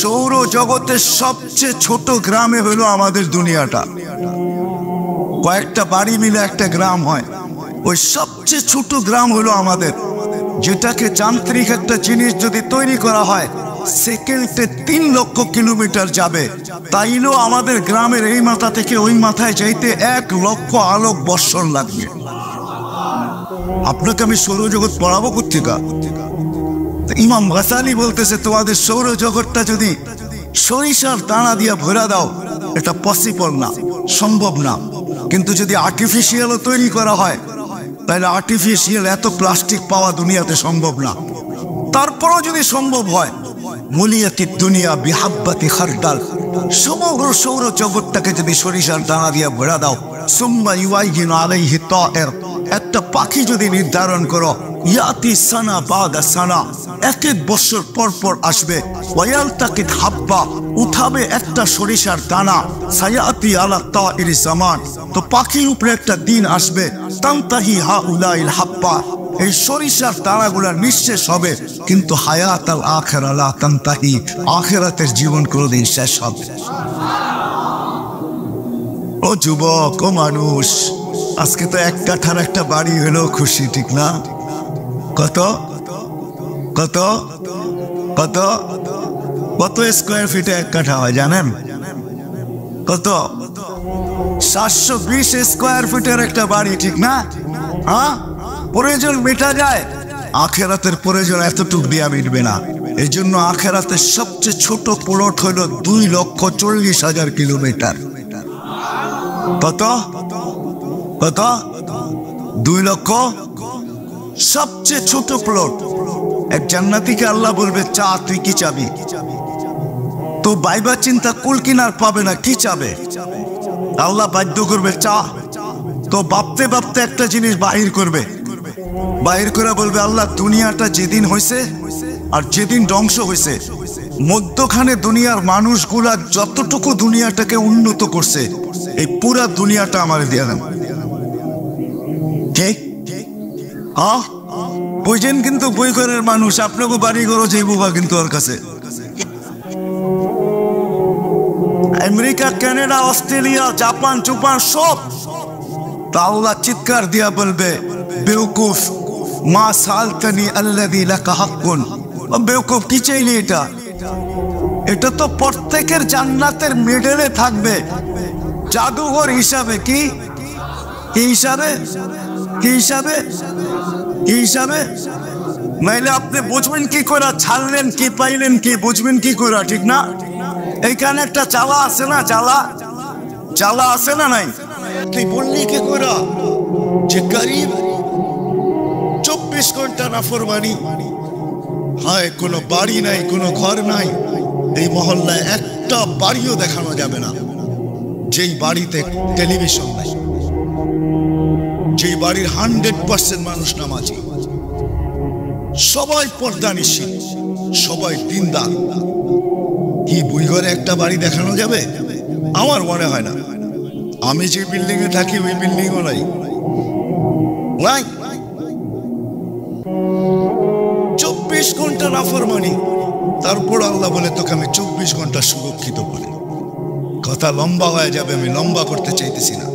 সৌর জগতের সবচেয়ে ছোট গ্রামে হলো আমাদের দুনিয়াটা। কয়েকটা বাড়ি মিলে একটা গ্রাম হয়, ওই সবচেয়ে ছোট গ্রাম হলো আমাদের, যেটাকে যান্ত্রিক একটা জিনিস যদি তৈরি করা হয় সেকেন্ডে 3 লক্ষ কিলোমিটার যাবে। তাইলেও আমাদের গ্রামের এই মাথা থেকে ওই মাথায় যাইতে 1 লক্ষ আলোক বৎসর লাগবে। আপনাকে আমি সৌরজগৎ পড়াবো কোত্থেকা? ইমাম গাসালি বলতেছে তোমাদের সৌরজগৎটা যদি সরিষার দানা দিয়ে ভরা দাও, এটা পসিবল না, সম্ভব না। কিন্তু যদি আর্টিফিশিয়ালও তৈরি করা হয় তাহলে আর্টিফিশিয়াল এত প্লাস্টিক পাওয়া দুনিয়াতে সম্ভব না। তারপরও যদি সম্ভব হয়, মুলিয়াতি দুনিয়া বিহাব্বাতি খারদাল, সমগ্র সৌর জগৎটাকে যদি সরিষার দানা দিয়ে ভরা দাও, সুম্মা ইউআইগিনু আলাইহি তায়ের, একটা পাখি যদি নির্ধারণ করো, ইয়াতি সানা বাদা সানা, 1 বছর পর পর আসবে, ওয়ায়ালতাকিত হাব্বা, উঠাবে একটা সরিষার দানা, সায়াতি আলা তাইর জামান, তো পাখির উপরে একটা দিন আসবে, তানতাহি হাউলাইল হাব্বা, এই সরিষার দানাগুলা নিঃশেষ হবে, কিন্তু হায়াত আল আখিরা লা তানতাহি, আখিরাতের জীবন কোনোদিন শেষ হবে। ও যুবক, ও মানুষ, আজকে তো 1 কাঠার একটা বাড়ি হলো খুশি, ঠিক না? কত কত কত কত স্কোয়ার ফিটে 1 কাঠা হয় জানেন? কত? 720 স্কোয়ার ফিটের একটা বাড়ি, ঠিক না? হ্যাঁ, প্রয়োজন মেটা যায়, আখিরাতের প্রয়োজন এতটুক দিয়া মিটবে না। এই জন্য আখিরাতের সবচেয়ে ছোট প্লট হলো 2,40,000 কিলোমিটার। কত কত? 2 লক্ষ, সবচেয়ে ছোট প্লট। এক জান্নাতীকে আল্লাহ বলবে, চা, তুই কি চাবি? তো বাইবা চিন্তা, কুল কিনার পাবে না, কি চাবে? আল্লাহ বাধ্য করবে চা। তো ভাবতে ভাবতে একটা জিনিস বাহির করবে, বাহির করে বলবে, আল্লাহ দুনিয়াটা যেদিন হয়েছে আর যেদিন ধ্বংস হয়েছে, মধ্যখানে দুনিয়ার মানুষগুলা যতটুকু দুনিয়াটাকে উন্নত করছে, এই পুরা দুনিয়াটা আমার দিয়ে দেন। ঠিক? বুঝেন? কিন্তু বই ঘরের মানুষ, আপনাকে বাড়ি ঘরও যাইবা কিন্তু ওর কাছে। আমেরিকা, কানাডা, অস্ট্রেলিয়া, জাপান চুপান সব, তা আল্লাহ চিৎকার দিয়া বলবে, বেওকুফ, মা সালতানি আল্লাযী লাকা হাক্কুন, বেওকুফ, কি চাইলি? এটা তো প্রত্যেকের জান্নাতের মিডলে থাকবে, জাদুঘর হিসাবে। কি হিসাবে? কি হিসাবে? কি হিসাবে? নাইলে আপনি বুঝবেন কি করে? ছাড়লেন কি, পাইলেন কি, বুঝবেন কি করে? ঠিক না? এইখানে একটা চালা আছে না, চালা, চালা আছে না নাই? তুই বললি কি করে যে গরিব 24 ঘন্টা নাফরমানি, হায় কোনো বাড়ি নাই, কোনো ঘর নাই, এই মহল্লায় একটা বাড়িও দেখানো যাবে না যেই বাড়িতে টেলিভিশন নাই, যেই বাড়ির 100% মানুষ নামাজি, সবাই পর্দানিশীল, সবাই দিনদার। কি বই ঘরে একটা বাড়ি দেখানো যাবে? আমার মনে হয় না। আমি যে বিল্ডিং এ থাকি ওই বিল্ডিংও নাই। 24 ঘন্টা নাফরমানি, তারপর আল্লাহ বলে, তোকে আমি 24 ঘন্টা সুরক্ষিত করি। কথা লম্বা হয়ে যাবে, আমি লম্বা করতে চাইতেছি না।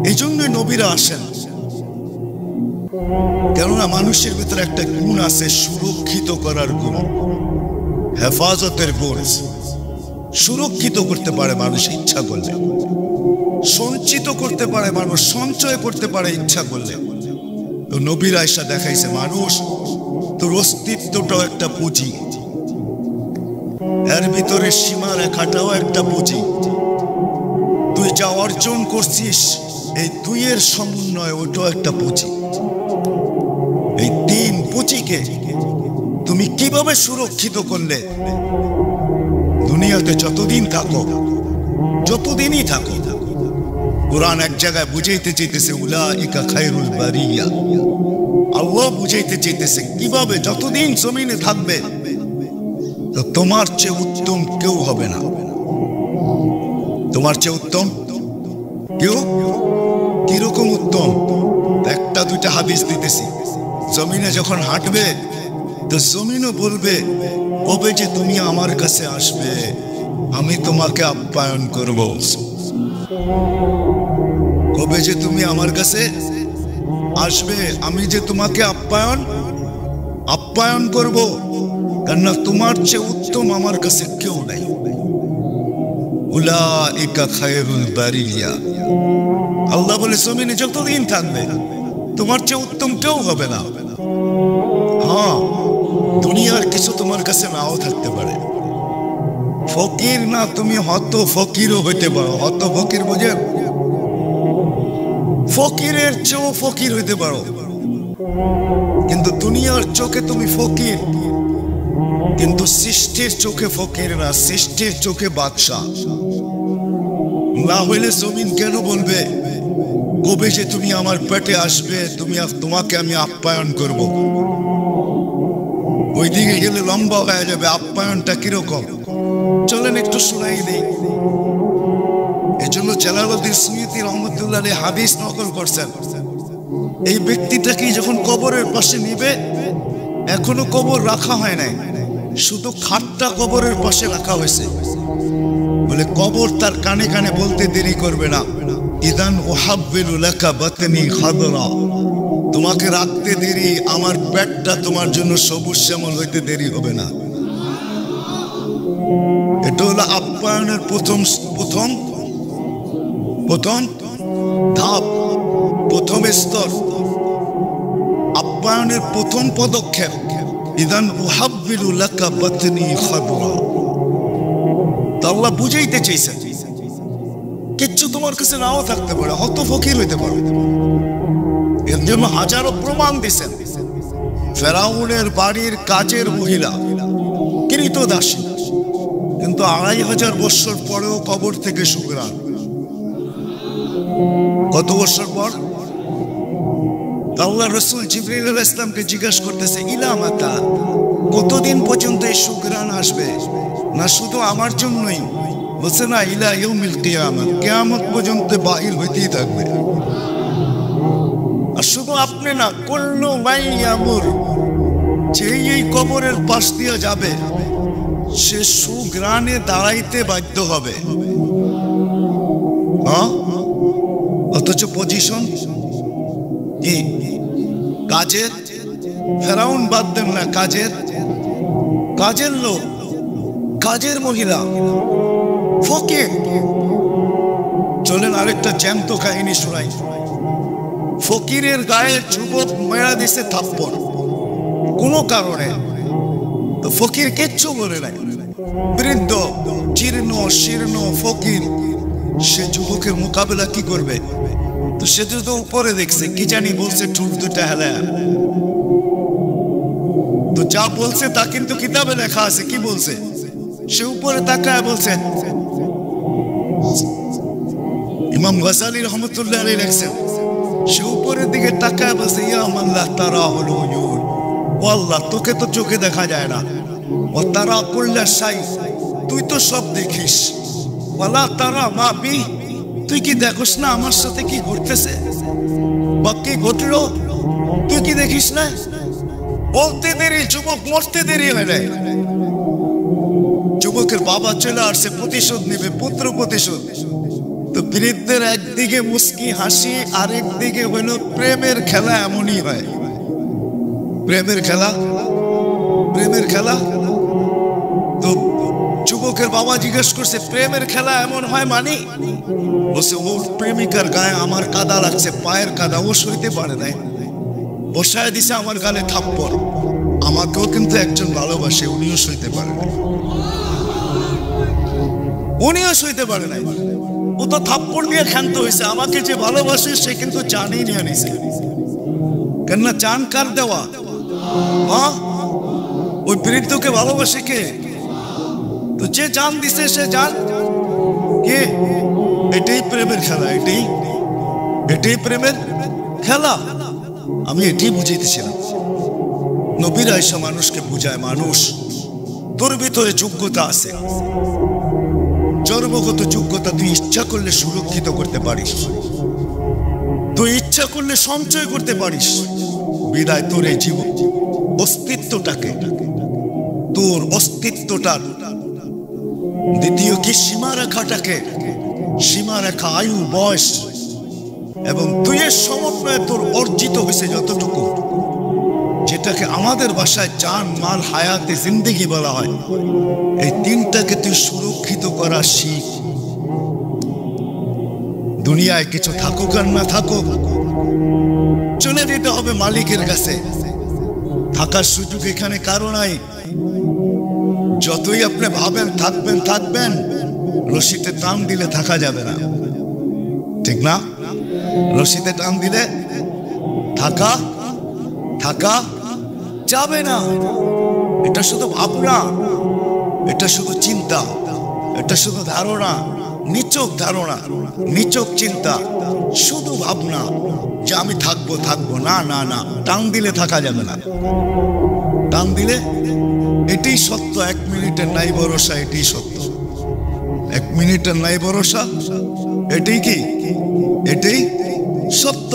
এই জন্যই নবীরা আসেন, কেননা মানুষের ভিতরে একটা গুণ আছে, সুরক্ষিত করার গুণ, হেফাজতের গুণ। সুরক্ষিত করতে পারে মানুষ ইচ্ছা করলে, সঞ্চিত করতে পারে মানুষ, সঞ্চয় করতে পারে ইচ্ছা করলে। তো নবীরা এসে দেখাইছে, মানুষ তোর অস্তিত্বটাও একটা পুঁজি, এর ভিতরে সীমা রেখাটাও একটা পুঁজি। তুই যা অর্জন করছিস, এই 2-এর সমন্বয়, ওটাও একটা পুঁজি। এই 3 পুঁজিকে তুমি কিভাবে সুরক্ষিত করলে, দুনিয়াতে যতদিন থাকো, যতদিনই থাকো, কুরআন এক জায়গায় বুঝাইতে চাইতেছে, উলাইকা খায়রুল বারিয়া। আল্লাহ বুঝাইতে চাইতেছে কিভাবে যতদিন জমিনে থাকবে, তো তোমার চেয়ে উত্তম কেউ হবে না। তোমার চেয়ে উত্তম কেউ? কিরকম উত্তম? 1-2টা হাদিস দিতেছি। জমিনে যখন হাঁটবে, তো জমিনও বলবে কবে যে তুমি আমার কাছে আসবে, আমি তোমাকে আপ্যায়ন করব। কবে যে তুমি আমার কাছে আসবে, আমি যে তোমাকে আপ্যায়ন করব, কেননা তোমার চেয়ে উত্তম আমার কাছে কেউ নাই। উলাইকা খায়রুল বারিয়া, আল্লাহ বলে জমিনে যতদিন থাকবে তোমার চেয়ে উত্তম কেউ হবে না। হ্যাঁ, দুনিয়ার কিছু তোমার কাছে নাও থাকতে পারে। ফকির না তুমি হত ফকিরও হইতে পারো। হত ফকির বোঝেন? ফকিরের চেয়েও ফকির হইতে পারো, কিন্তু দুনিয়ার চোখে তুমি ফকির, কিন্তু সৃষ্টির চোখে ফকির না, সৃষ্টির চোখে বাদশা। না হইলে জমিন কেন বলবে কবে যে তুমি আমার পেটে আসবে, তোমাকে আমি আপ্যায়ন করব। ওইদিকে গেলে লম্বা হয়ে যাবে। আপ্যায়নটা কিরকম চলেন একটু শোনাই নেই। এই জন্য জালালউদ্দিন সুয়ুতী রহমতুল্লাহ আলাইহি হাদিস নকল করছেন, এই ব্যক্তিটাকে যখন কবরের পাশে নিবে, এখনো কবর রাখা হয় নাই, শুধু খাটটা কবরের পাশে রাখা হয়েছে। বলে কবর তার কানে কানে বলতে দেরি করবে না, ইদান উহাব্বিলু লাকা বাতনি খাদরা, তোমাকে রাখতে দেরি, আমার পেটটা তোমার জন্য সবুজ শ্যামল হইতে দেরি হবে না। এটা হলো আপ্যায়নের প্রথম ধাপ, প্রথম স্তর, আপ্যায়নের প্রথম পদক্ষেপ। ইদান উহাব্বিলু লাকা বাতনি খাদরা, আল্লাহ বুঝাইতে চাইছেন কিচ্ছু তোমার কাছে নাও থাকতে পারে, হত ফকির হইতে পারো। এর জন্য হাজারো প্রমাণ দিছেন। ফেরাউনের বাড়ির কাজের মহিলা, কৃতদাসী, কিন্তু 2500 বছর পরেও কবর থেকে সুগ্রাণ। কত বছর পর? আল্লাহ রসুল জিবরিল আলাইহিস সালামকে জিজ্ঞাসা করতেছে, ইলা মাতা, কতদিন পর্যন্ত এই সুগ্রাণ আসবে? না শুধু আমার জন্যই? বলছে না, ইলা ইয়াউমিল কিয়ামত, কিয়ামত পর্যন্ত বাহির হইতেই থাকবে। আর শুধু আপনি না, কুল্লু মান ইয়ামুর, যেই এই কবরের পাশ দিয়ে যাবে সে সুগ্রাণে দাঁড়াইতে বাধ্য হবে। অথচ পজিশন কি? কাজের। ফেরাউন বাদ দেন না, কাজের লোক, কাজের মহিলা, ফকির। চলেন আরেকটা জ্যান্ত কাহিনী শোনাই। ফকিরের গায়ে যুবক মেরা দিছে থাপ্পড় কোনো কারণে, তো ফকির কিচ্ছু বলে নাই। বৃদ্ধ জীর্ণ শীর্ণ ফকির, সে যুবকের মোকাবেলা কি করবে? তো সে তো উপরে দেখছে, কি জানি বলছে, ঠুট দুটা হেলা। তো যা বলছে তা কিন্তু কিতাবে লেখা আছে। কি বলছে? সে উপরে তাকায় বলছে, ইমাম গজালি রহমতুল্লাহ আলাইহি লিখছেন, সে উপরের দিকে তাকায় বলছে, ইয়া মান লা তারাহুল উয়ুন, ও আল্লাহ, তোকে তো চোখে দেখা যায় না। ও তারা কুল্লা শাই, তুই তো সব দেখিস। ওয়ালা তারা মা বি, তুই কি দেখোস না আমার সাথে কি ঘটতেছে বা কি ঘটলো? তুই কি দেখিস না? বলতে দেরি, যুবক মরতে দেরি হয় না। যুবকের বাবা চলে আসছে, প্রতিশোধ নেবে, পুত্র প্রতিশোধ। তো বৃদ্ধের একদিকে মুস্কি হাসি, আরেকদিকে হইল প্রেমের খেলা। এমনই হয় প্রেমের খেলা। তো যুবকের বাবা জিজ্ঞেস করছে, প্রেমের খেলা এমন হয় মানে? বলছে, ওর প্রেমিকার গায়ে আমার কাদা লাগছে, পায়ের কাদা, ও সইতে পারে নাই, বসায় দিছে আমার গালে থাপ্পড়। আমাকেও কিন্তু একজন ভালোবাসে, উনিও সইতে পারে নাই, ও তো থাপ্পড় দিয়ে ক্ষান্ত হয়েছে। আমাকে যে ভালোবাসে সে কিন্তু জানেই নিয়ে নিছে। কেননা জান কার দেওয়া? ওই বৃদ্ধকে ভালোবাসে কে? তো যে জান দিছে সে জান কে? এটাই প্রেমের খেলা, এটাই প্রেমের খেলা। আমি এটাই বুঝাইতেছিলাম। নবীরা এসে মানুষকে বুঝায়, মানুষ তোর ভিতরে যোগ্যতা আছে, জন্মগত যোগ্যতা তুই ইচ্ছা করলে সুরক্ষিত করতে পারিস, তুই ইচ্ছা করলে সঞ্চয় করতে পারিস। বিদায় তোর এই জীবন অস্তিত্বটাকে তোর অস্তিত্বটার, দ্বিতীয় কি সীমারেখাটাকে, সীমারেখা আয়ু বয়স এবং দুইয়ের সমন্বয়ে তোর অর্জিত হয়েছে যতটুকু, যেটাকে আমাদের ভাষায় জান মাল হায়াতে জিন্দেগি বলা হয়, এই তিনটাকে তুই সুরক্ষিত করা শিখ। দুনিয়ায় কিছু থাকুক আর না থাকুক, চলে যেতে হবে মালিকের কাছে। থাকার সুযোগ এখানে কারো নাই। যতই আপনি ভাবেন থাকবেন থাকবেন, রশিতে টান দিলে থাকা যাবে না, ঠিক না? রশিতে টান দিলে থাকা থাকা যাবে না। এটা শুধু ভাবনা, এটা শুধু চিন্তা, এটা শুধু ধারণা, নিচক ধারণা, নিচক চিন্তা, শুধু ভাবনা যে আমি থাকবো থাকবো। না না না, টান দিলে থাকা যাবে না। টান দিলে এটাই সত্য, 1 মিনিটের নাই ভরসা, এটাই সত্য। 1 মিনিটের নাই ভরসা, এটাই কি? এটাই সত্য।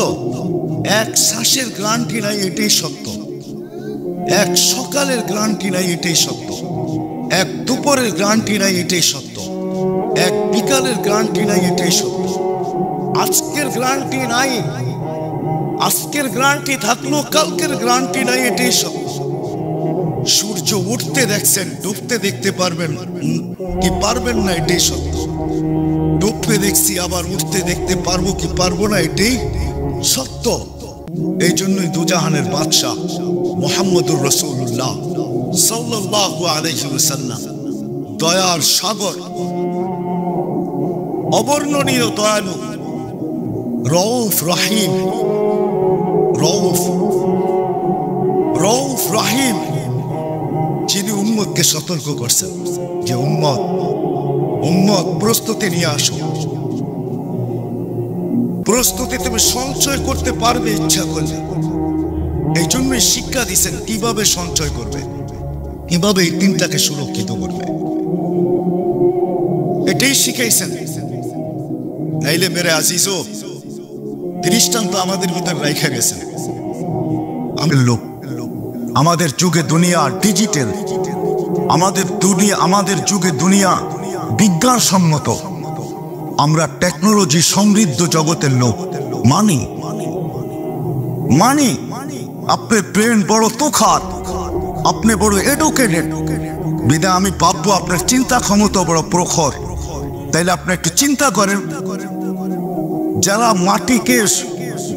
1 শ্বাসের গ্যারান্টি নাই, এটাই সত্য। 1 সকালের গ্যারান্টি নাই, এটাই সত্য। 1 দুপুরের গ্যারান্টি নাই, এটাই সত্য। 1 বিকালের গ্যারান্টি নাই, এটাই সত্য। আজকের গ্যারান্টি নাই, আজকের গ্যারান্টি থাকলো কালকের গ্যারান্টি নাই, এটাই সত্য। সূর্য উঠতে দেখছেন, ডুবতে দেখতে পারবেন কি পারবেন না, এটাই সত্য। ডুবতে দেখছি, আবার উঠতে দেখতে পারবো কি পারবো না, এটাই সত্য। এই জন্যই দুজাহানের বাদশাহ মুহাম্মদুর রাসূলুল্লাহ সাল্লাল্লাহু আলাইহি ওয়াসাল্লাম, দয়ার সাগর, অবর্ণনীয় দয়ালু, রউফ রহিম, রউফ রউফ রহিম, যিনি উম্মতকে সতর্ক করছেন যে উম্মত উম্মত প্রস্তুতি নিয়ে আসো। প্রস্তুতি তুমি সঞ্চয় করতে পারবে ইচ্ছা করলে। এই জন্যই শিক্ষা দিচ্ছেন কিভাবে সঞ্চয় করবে, কিভাবে এই দিনটাকে সুরক্ষিত করবে, এটাই শিখাইছেন। নাইলে মেরে আজিজও দৃষ্টান্ত আমাদের ভিতরে রাখা গেছে। আমাদের যুগে দুনিয়া ডিজিটাল, আমাদের যুগে দুনিয়া বিজ্ঞানসম্মত, আমরা টেকনোলজি সমৃদ্ধ জগতের লোক। মানি মানি আপনার ব্রেন বড় তুখার, আপনি বড় এডুকেটেড, বিধায় আমি ভাববো আপনার চিন্তা ক্ষমতা বড় প্রখর। তাইলে আপনি একটু চিন্তা করেন, যারা মাটিকে,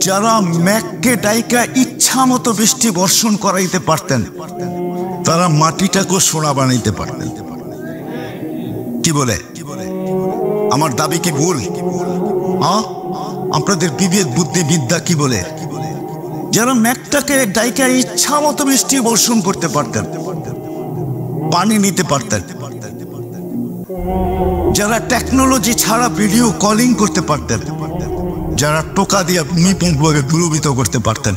যারা মেঘকে ডাইকা ইচ্ছা মতো বৃষ্টি বর্ষণ করাইতে পারতেন, তারা মাটিটাকেও সোনা বানাইতে পারতেন। কি বলে? আমার দাবি কি ভুল? আপনাদের বিবেক বুদ্ধি বিদ্যা কি বলে? যারা মেঘটাকে ডাইকা ইচ্ছা মতো বৃষ্টি বর্ষণ করতে পারতেন, পানি নিতে পারতেন, যারা টেকনোলজি ছাড়া ভিডিও কলিং করতে পারতেন, যারা টোকা দিয়ে ভূমিকম্পকে দূরীভূত করতে পারতেন,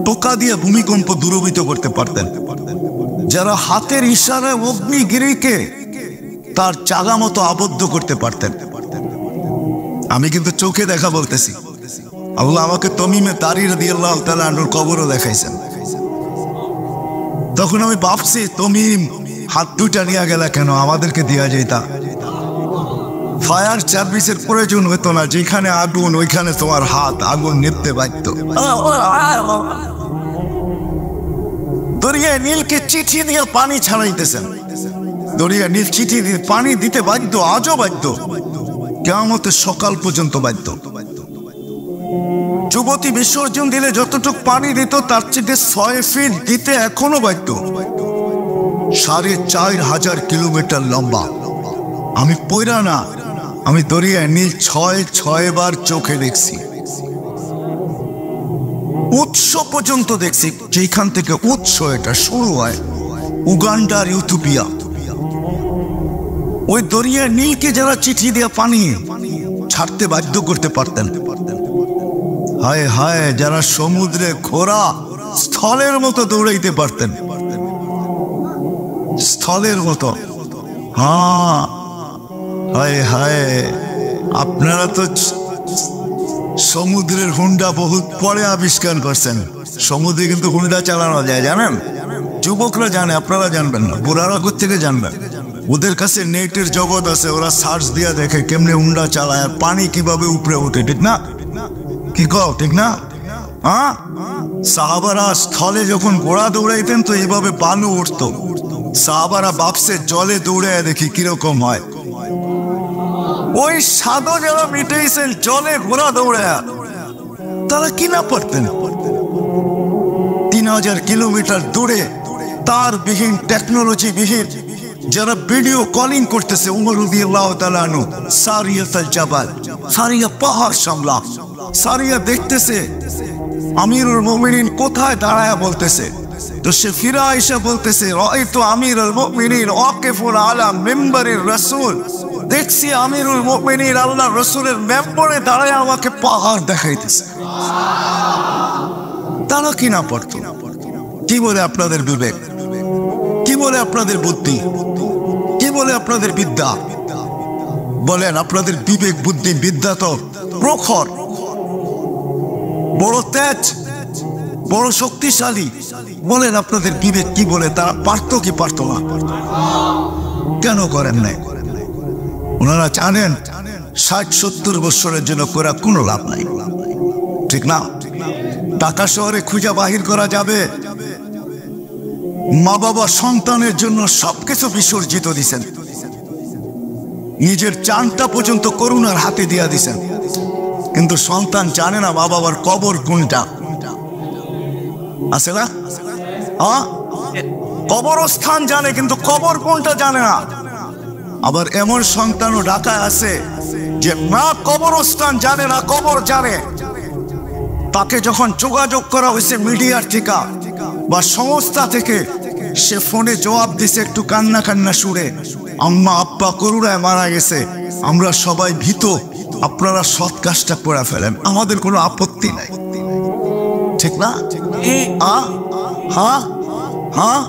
টোকা দিয়ে ভূমিকম্প দূরীভূত করতে পারতেন, যারা হাতের ইশারায় অগ্নিগিরিকে তার জায়গা মতো আবদ্ধ করতে পারতেন। আমি কিন্তু চোখে দেখা বলতেছি। আল্লাহ আমাকে তমিমে তারি রাদিয়াল্লাহু তাআলা আনহুর কবরও দেখাইছেন। তখন আমি ভাবছি, তমিম হাত দুইটা নিয়ে গেল কেন? আমাদেরকে দেওয়া যেতা। ফায়ার সার্ভিসের প্রয়োজন হতো না, যেখানে আগুন ওইখানে তোমার হাত আগুন নিভতে বাধ্য। দরিয়া নীলকে চিঠি দিয়ে পানি ছাড়াইতেছেন, দরিয়া নীল চিঠি দিয়ে পানি দিতে বাধ্য, আজও বাধ্য, কিয়ামতের সকাল পর্যন্ত বাধ্য। যুবতী বিসর্জন দিলে যতটুকু পানি দিত তার চেয়ে 6 ফিট দিতে এখনো বাধ্য। 4500 কিলোমিটার লম্বা। আমি পয়রা না, আমি দরিয়া নীল 6 বার চোখে দেখছি, উৎস পর্যন্ত দেখছি, যেখান থেকে উৎস এটা শুরু হয়, উগান্ডার ইথিওপিয়া। ওই দরিয়া নীলকে যারা চিঠি দিয়ে পানি ছাড়তে বাধ্য করতে পারতেন, হায় হায়, যারা সমুদ্রে ঘোড়া স্থলের মতো দৌড়াইতে পারতেন, স্থলের মতো। হ্যাঁ, হায় হায়, আপনারা তো সমুদ্রের হুন্ডা বহুত পরে আবিষ্কার করছেন। সমুদ্রে কিন্তু হুন্ডা চালানো যায়, জানেন? যুবকরা জানে, আপনারা জানবেন না, বুড়ারা থেকে জানবেন। ওদের কাছে নেটের জগৎ আছে, ওরা সার্চ দিয়া দেখে কেমনে উন্ডা চালায় আর পানি কিভাবে উপরে ওঠে, ঠিক না? কি কও, ঠিক না? হ্যাঁ, সাহাবারা স্থলে যখন ঘোড়া দৌড়াইতেন তো এইভাবে বালু উঠতো। সাহাবারা ভাবছে জলে দৌড়ায় দেখি কিরকম হয়। ওই সাধু যারা মিটাইছেন জলে ঘোড়া দৌড়ায়, তারা কি না পারতেন? 3000 কিলোমিটার দূরে তার বিহীন, টেকনোলজি বিহীন যারা ভিডিও কলিং করতেছে, উমর রাদিয়াল্লাহু তাআলা আনহু সারিয়াতুল জাবাল, সারিয়া পাহাড় সামলা, সারিয়া দেখতেছে আমিরুল মুমিনিন কোথায় দাঁড়ায়া বলতেছে। তো সে ফিরা এসে বলতেছে, রাআইতু আমিরুল মুমিনিন ওয়াকিফুন আলা মিম্বারির রাসূল, দেখছি আমিরুল মুমিনিন আল্লাহর রাসূলের মেম্বরে দাঁড়ায় আমাকে পাহাড় দেখাইতেছে। তারা কি না পড়তো? কি বলে আপনাদের বিবেক? কি বলে আপনাদের বুদ্ধি? কি বলে আপনাদের বিদ্যা? বলেন, আপনাদের বিবেক বুদ্ধি বিদ্যা তো প্রখর, বড় তেজ, বড় শক্তিশালী। বলেন আপনাদের বিবেক কি বলে? তারা পারতো কি পারতো না? কেন করেন নাই? ওনারা জানেন 60-70 বছরের জন্য করে কোনো লাভ নাই, ঠিক না? ঢাকা শহরে খুঁজে বাহির করা যাবে? মা বাবা সন্তানের জন্য সবকিছু বিসর্জিত দিছেন, নিজের চানটা পর্যন্ত করুণার হাতে দিয়া দিছেন, কিন্তু সন্তান জানে না মা বাবার কবর কোনটা আছে না? কবরস্থান জানে কিন্তু কবর কোনটা জানে না। আবার এমন সন্তানও ঢাকায় আছে যে না কবরস্থান জানে না, কবর জানে। তাকে যখন যোগাযোগ করা হয়েছে মিডিয়ার থেকে বা সংস্থা থেকে, সে ফোনে জবাব দিছে একটু কান্না কান্না সুরে, আম্মা আব্বা করুণায় মারা গেছে, আমরা সবাই ভীত, আপনারা সৎ কাজটা করে ফেলেন, আমাদের কোনো আপত্তি নাই, ঠিক না? হ্যাঁ হ্যাঁ,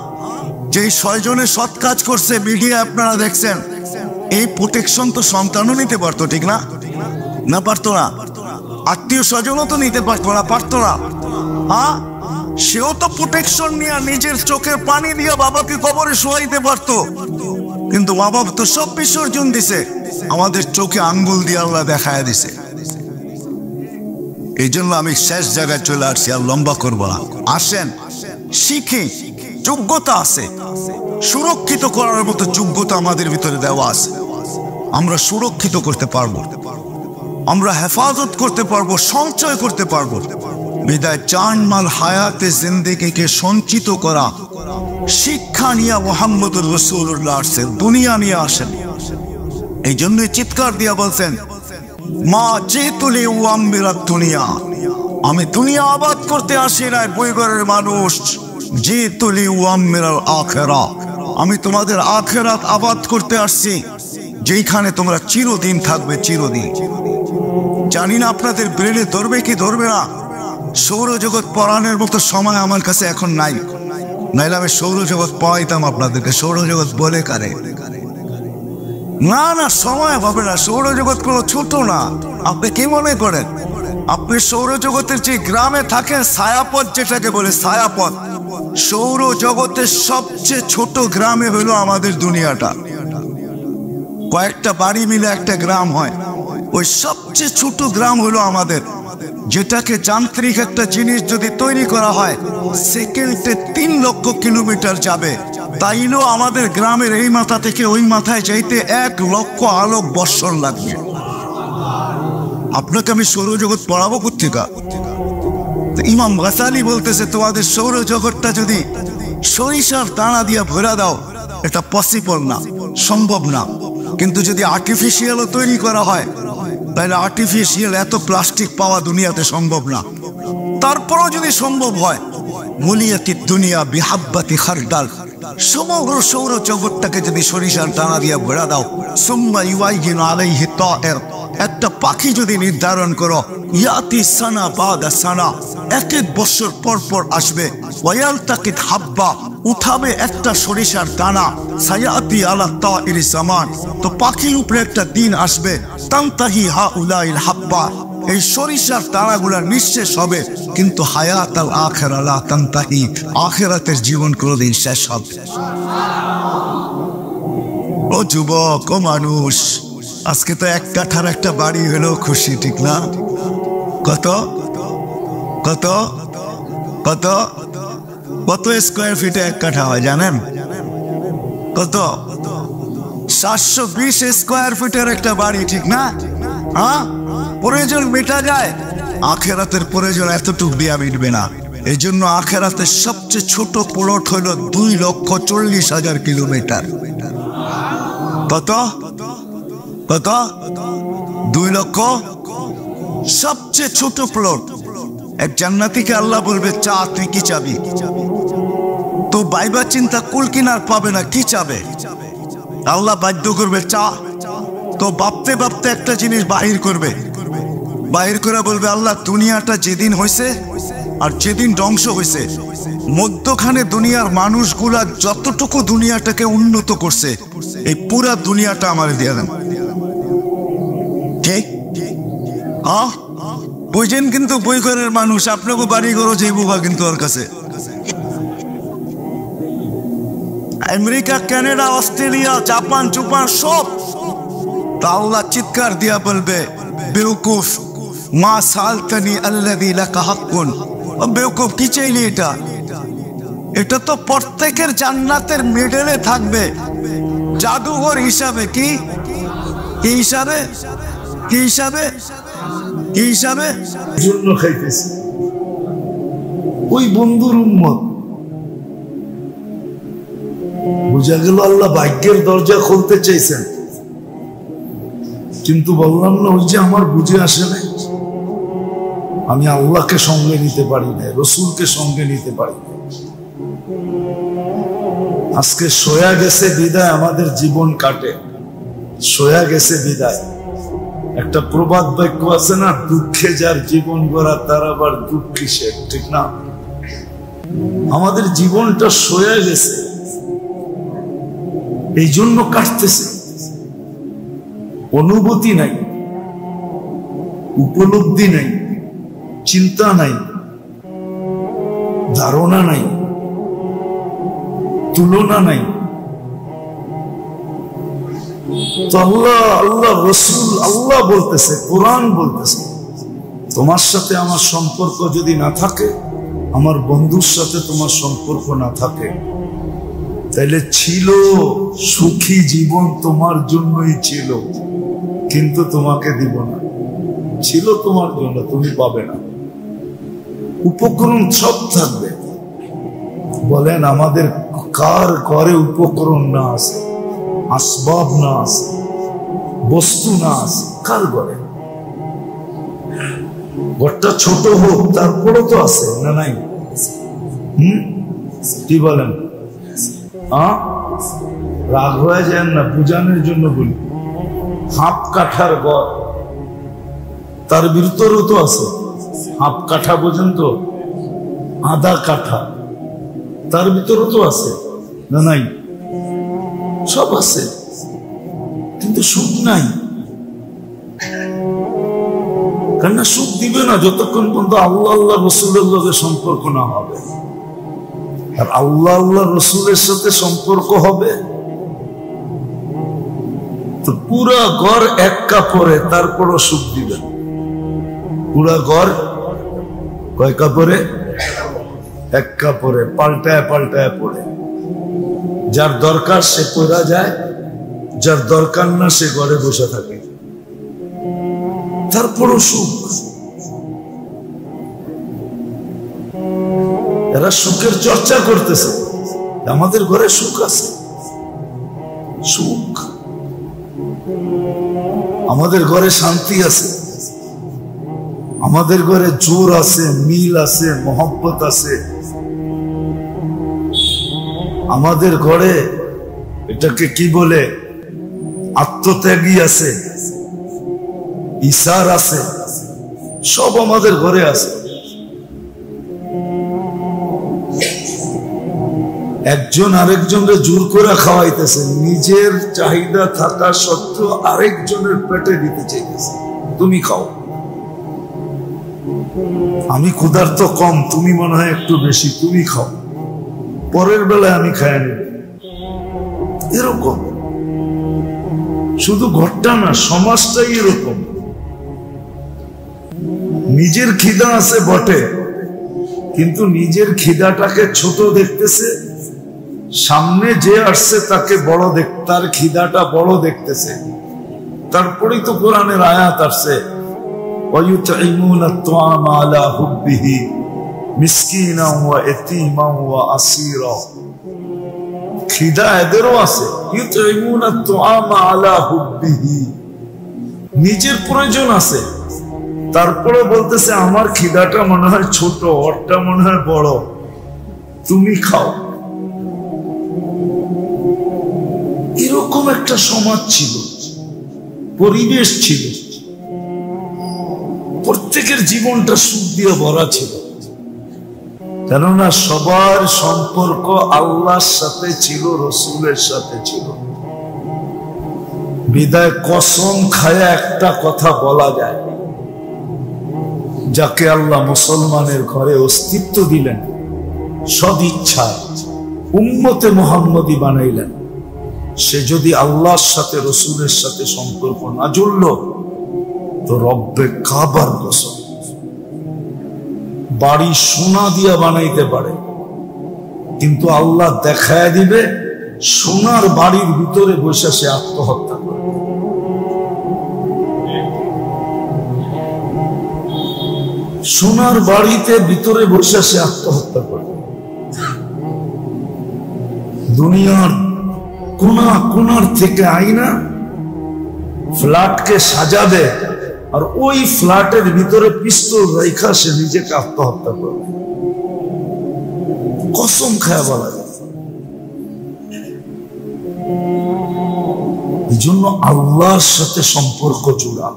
যেই 6 জনে সৎ কাজ করছে মিডিয়া আপনারা দেখছেন, এই প্রোটেকশন তো সন্তানও নিতে পারতো, ঠিক না? না পারতো না? আত্মীয় স্বজনও তো নিতে পারতো না, পারতো না? হ্যাঁ, সেও তো প্রোটেকশন নিয়ে নিজের চোখের পানি দিয়ে বাবাকে কবরে শোয়াইতে পারতো, কিন্তু মা বাবা তো সব বিসর্জন দিছে, আমাদের চোখে আঙ্গুল দিয়ে আল্লাহ দেখায় দিছে। এই জন্য আমি শেষ জায়গায় চলে আসছি, আর লম্বা করবো না। আসেন শিখি, যোগ্যতা আছে, সুরক্ষিত করার মতো যোগ্যতা আমাদের ভিতরে দেওয়া আছে, আমরা সুরক্ষিত করতে পারবো, আমরা হেফাজত করতে পারবো, সঞ্চয় করতে পারবো। বিদায় জানমাল হায়াতে জিন্দেগিকে সঞ্চিত করা শিক্ষা নিয়ে মুহাম্মদুর রাসূলুল্লাহ আসেন, দুনিয়া নিয়ে আসেন। এই জন্যই চিৎকার দিয়া বলছেন, মা জিতুলি ওয়াম্বিরাত দুনিয়া, আমি দুনিয়া আবাদ করতে আসি নাই বৈগরের মানুষ, জিতুলি ওয়াম্বিরাল আখিরা, আমি তোমাদের আখিরাত আবাদ করতে আসছি, যেখানে তোমরা চিরদিন থাকবে, চিরদিন। জানি না আপনাদের ব্রেনে ধরবে কি ধরবে না। সৌরজগৎ পড়ানোর মতো সময় আমার কাছে এখন নাই, নাইলে আমি সৌরজগৎ পড়াইতাম আপনাদেরকে। সৌরজগৎ বলে কারে? না না, সময় হবে না। সৌরজগৎ কোনো ছোট না। আপনি কি মনে করেন? আপনি সৌরজগতের যে গ্রামে থাকেন, ছায়াপথ যেটাকে বলে ছায়াপথ, সৌরজগতের সবচেয়ে ছোট গ্রামে হলো আমাদের দুনিয়াটা। কয়েকটা বাড়ি মিলে একটা গ্রাম হয়, ওই সবচেয়ে ছোট গ্রাম হলো আমাদের, যেটাকে যান্ত্রিক একটা জিনিস যদি তৈরি করা হয় সেকেন্ডে 3 লক্ষ কিলোমিটার যাবে, তাইলেও আমাদের গ্রামের এই মাথা থেকে ওই মাথায় যাইতে 1 লক্ষ আলোক বৎসর লাগবে। আপনাকে আমি সৌরজগৎ পড়াবো কোত্থেকা? ইমাম গাসালি বলতেছে, তোমাদের সৌরজগৎটা যদি সরিষার দানা দিয়া ভরা দাও, এটা পসিবল না, সম্ভব না। কিন্তু যদি আর্টিফিশিয়ালও তৈরি করা হয়, তাহলে আর্টিফিশিয়াল এত প্লাস্টিক পাওয়া দুনিয়াতে সম্ভব না। তারপরও যদি সম্ভব হয়, মুলিয়াতি দুনিয়া বিহাব্বাতি খারদাল, সমগ্র সৌর জগৎটাকে যদি সরিষার দানা দিয়া ভরা দাও, সুম্মা ইউআইজিনু আলাইহি তায়ের, একটা পাখি যদি নির্ধারণ করো, ইয়াতি সানা বাদা সানা, 1 বছর পর পর আসবে, ওয়ায়ালতাকিত হাব্বা, উঠাবে একটা সরিষার দানা, সায়াতি আলা তাইরি জামান, তো পাখির উপরে একটা দিন আসবে, তানতাহি হাউলাইল হাব্বা, এই সরিষার তারাগুলা নিঃশেষ হবে, কিন্তু হায়াত আল আখিরা লা তানতাহি, আখিরাতের জীবন কোনদিন শেষ হবে। ও যুবক, ও মানুষ, আজকে তো এক কাঠার একটা বাড়ি হলো খুশি, ঠিক না? কত কত কত কত স্কোয়ার ফিটে এক কাঠা হয় জানেন? কত? 720 স্কোয়ার ফিটের একটা বাড়ি, ঠিক না? হ্যাঁ, প্রয়োজন মেটা যায়, আখেরাতের প্রয়োজন এতটুকু দিয়া মিটবে না। এই জন্য আখেরাতের সবচেয়ে ছোট প্লট হইল 2,40,000 কিলোমিটার। কত কত? 2 লক্ষ, সবচেয়ে ছোট প্লট। এক জান্নাতীকে আল্লাহ বলবে, চা, তুই কি চাবি? তো বাইবা চিন্তা কুল কিনার পাবে না, কি চাবে? আল্লাহ বাধ্য করবে চা। তো ভাবতে ভাবতে একটা জিনিস বাহির করবে, বাহির করে বলবে, আল্লাহ, দুনিয়াটা যেদিন হয়েছে আর যেদিন ধ্বংস হয়েছে, মধ্যখানে দুনিয়ার মানুষগুলা যতটুকু দুনিয়াটাকে উন্নত করছে, এই পুরা দুনিয়াটা আমার দিয়ে দেন। ঠিক? বুঝেন? কিন্তু বই ঘরের মানুষ, আপনাকে বাড়ি ঘরও যাইবুবা কিন্তু ওর কাছে। আমেরিকা, কানাডা, অস্ট্রেলিয়া, জাপান চুপান সব। তা আল্লাহ চিৎকার দিয়া বলবে, বেউকুফ, মা সালতানি আল্লাযী লাকা হাক্কুন। ও বেউকুফ, কি চাইলি এটা? এটা তো প্রত্যেকের জান্নাতের মিডলে থাকবে জাদুঘর হিসাবে। কি হিসাবে? কি হিসাবে? কি হিসাবে? জন্য খাইতেছে ওই বন্ধুর উম্মত। বুঝা গেল আল্লাহ ভাগ্যের দরজা খুলতে চাইছেন, কিন্তু বললাম না, ওই যে আমার বুঝে আসে না, আমি আল্লাহকে সঙ্গে নিতে পারি না, রসুলকে সঙ্গে নিতে পারি না। আজকে সয়া গেছে বিদায় আমাদের জীবন কাটে, সয়া গেছে বিদায়। একটা প্রবাদ বাক্য আছে না, দুঃখে যার জীবন গড়া তার আবার দুঃখ কিসের, ঠিক না? আমাদের জীবনটা সয়া গেছে, এই জন্য কাটতেছে। অনুভূতি নাই, উপলব্ধি নাই, চিন্তা নাই, ধারণা নাই, তুলনা নাই। তো আল্লাহ, আল্লাহ রসুল, আল্লাহ বলতেছে, কোরআন বলতেছে, তোমার সাথে আমার সম্পর্ক যদি না থাকে, আমার বন্ধুর সাথে তোমার সম্পর্ক না থাকে, তাইলে ছিল সুখী জীবন তোমার জন্যই ছিল, কিন্তু তোমাকে দিব না। ছিল তোমার জন্য, তুমি পাবে না। উপকরণ সব থাকবে। বলেন, আমাদের কার ঘরে উপকরণ না আছে, আসবাব না আছে, বস্তু না আছে? কার ঘরে? ঘরটা ছোট হোক, তারপরও তো আছে না? নাই? কি বলেন? রাগ হয়ে যায় না, বুঝানোর জন্য বলি। হাফ কাঠার ঘর, তার ভিতরেও তো আছে। হাফ কাঠা পর্যন্ত, আধা কাঠা, তার ভিতরেও তো আছে না? নাই? সব আছে, কিন্তু সুখ নাই। কেননা সুখ দিবে না যতক্ষণ পর্যন্ত আল্লাহ, আল্লাহ রসুলের লগে সম্পর্ক না হবে। আর আল্লাহ, আল্লাহ রসুলের সাথে সম্পর্ক হবে তো পুরা ঘর এক কাপড়ে, তারপরও সুখ দিবেন। পুরা ঘর কয় কাপড়ে? এক কাপড়ে, পাল্টায় পাল্টায় পড়ে। যার দরকার সে পড়া যায়, যার দরকার না সে ঘরে বসে থাকে, তারপরও সুখ। এরা সুখের চর্চা করতেছে, আমাদের ঘরে সুখ আছে। সুখ, আমাদের ঘরে শান্তি আছে, আমাদের ঘরে জোর আছে, মিল আছে, মহব্বত আছে। আমাদের ঘরে এটাকে কি বলে, আত্মত্যাগী আছে, ইসার আছে, সব আমাদের ঘরে আছে। একজন আরেকজনকে জোর করে খাওয়াইতেছে, নিজের চাহিদা থাকা সত্ত্বেও আরেকজনের পেটে দিতে চাইতেছে, তুমি খাও। আমি ক্ষুধার্ত কম, তুমি মনে হয় একটু বেশি, তুমি খাও, পরের বেলায় আমি খাই নেব। এরকম শুধু ঘরটা না, সমাজটাই এরকম। নিজের খিদা আছে বটে, কিন্তু নিজের খিদাটাকে ছোট দেখতেছে, সামনে যে আসছে তাকে বড় তার খিদাটা বড় দেখতেছে। তারপরেই তো কোরআনের আয়াত আসছে, وَيُطْعِمُونَ الطَّعَامَ عَلَى حُبِّهِ مِسْكِينًا وَيَتِيمًا وَأَسِيرًا। খিদা এদেরও আছে। ইউতঈমুনা তুআমা আলা হুব্বিহি, নিজের প্রয়োজন আছে, তারপরে বলতেছে আমার খিদাটা মনে হয় ছোট, ওরটা মনে হয় বড়, তুমি খাও। এরকম একটা সমাজ ছিল, পরিবেশ ছিল, প্রত্যেকের জীবনটা সুখ দিয়ে ভরা ছিল। কেননা সবার সম্পর্ক আল্লাহর সাথে ছিল, রসুলের সাথে ছিল। বিদায় কসম খায়া একটা কথা বলা যায়, যাকে আল্লাহ মুসলমানের ঘরে অস্তিত্ব দিলেন, সদিচ্ছায় উম্মতে মুহাম্মদী বানাইলেন, সে যদি আল্লাহর সাথে রসুলের সাথে সম্পর্ক না জুড়ল তো রব্বে কাবার কসম, বাড়ি সোনা দিয়া বানাইতে পারে, কিন্তু আল্লাহ দেখায় দিবে সোনার বাড়ির ভিতরে বসে সে আত্মহত্যা করে। সোনার বাড়িতে ভিতরে বসে সে আত্মহত্যা করে। দুনিয়ার কোনা কোনার থেকে আইনা ফ্ল্যাটকে সাজাবে, আর ওই ফ্ল্যাটের ভিতরে পিস্তল রেখা সে নিজেকে আত্মহত্যা করবে। কসম খায় বলা যায়। এই জন্য আল্লাহর সাথে সম্পর্ক জোড়া,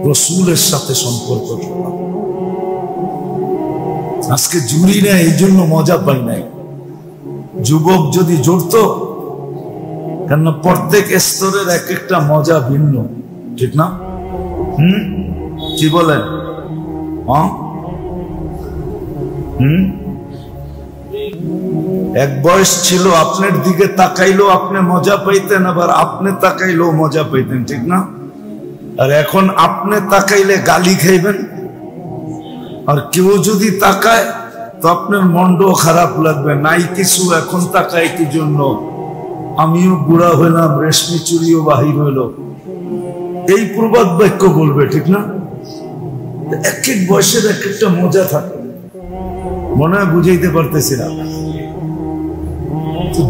রসুলের সাথে সম্পর্ক জোড়া। আজকে জুড়ি না, এই জন্য মজা পাই নাই। যুবক যদি জড়ত, কেন প্রত্যেক স্তরের এক একটা মজা ভিন্ন, ঠিক না? কি বলেন? এক বয়স ছিল আপনার দিকে তাকাইলেও আপনি মজা পাইতেন, আবার আপনি তাকাইলেও মজা পাইতেন, ঠিক না? আর এখন আপনি তাকাইলে গালি খাইবেন, আর কেউ যদি তাকায় তো আপনার মনটাও খারাপ লাগবে। নাই কিছু, এখন তাকায় কি জন্য? আমিও বুড়া হইলাম, রেশমি চুরিও বাহির হইল, এই প্রবাদ বাক্য বলবে, ঠিক না? এক এক বয়সের এক একটা মজা থাকে, মনে হয় বুঝাইতে পারতেছি না।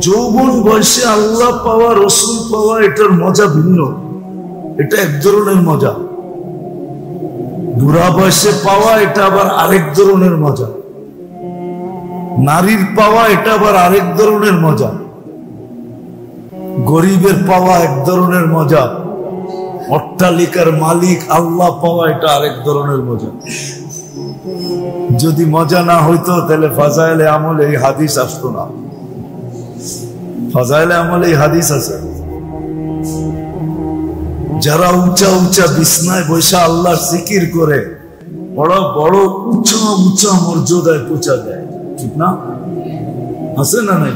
যৌবন বয়সে আল্লাহ পাওয়া, রসুল পাওয়া, এটার মজা ভিন্ন, এটা এক ধরনের মজা। বুড়া বয়সে পাওয়া, এটা আবার আরেক ধরনের মজা। নারীর পাওয়া, এটা আবার আরেক ধরনের মজা। গরিবের পাওয়া এক ধরনের মজা, অট্টালিকার মালিক আল্লাহ পাওয়া এটা আরেক ধরনের মজা। যদি মজা না হইতো তাহলে ফাজাইলে আমল এই হাদিস আসতো না। ফাজাইলে আমল এই হাদিস আছে, যারা উঁচা উঁচা বিছনায় বসে আল্লাহর জিকির করে বড় বড় উঁচা উঁচা মর্যাদায় পৌঁছা দেয়, ঠিক না? আছে না নাই?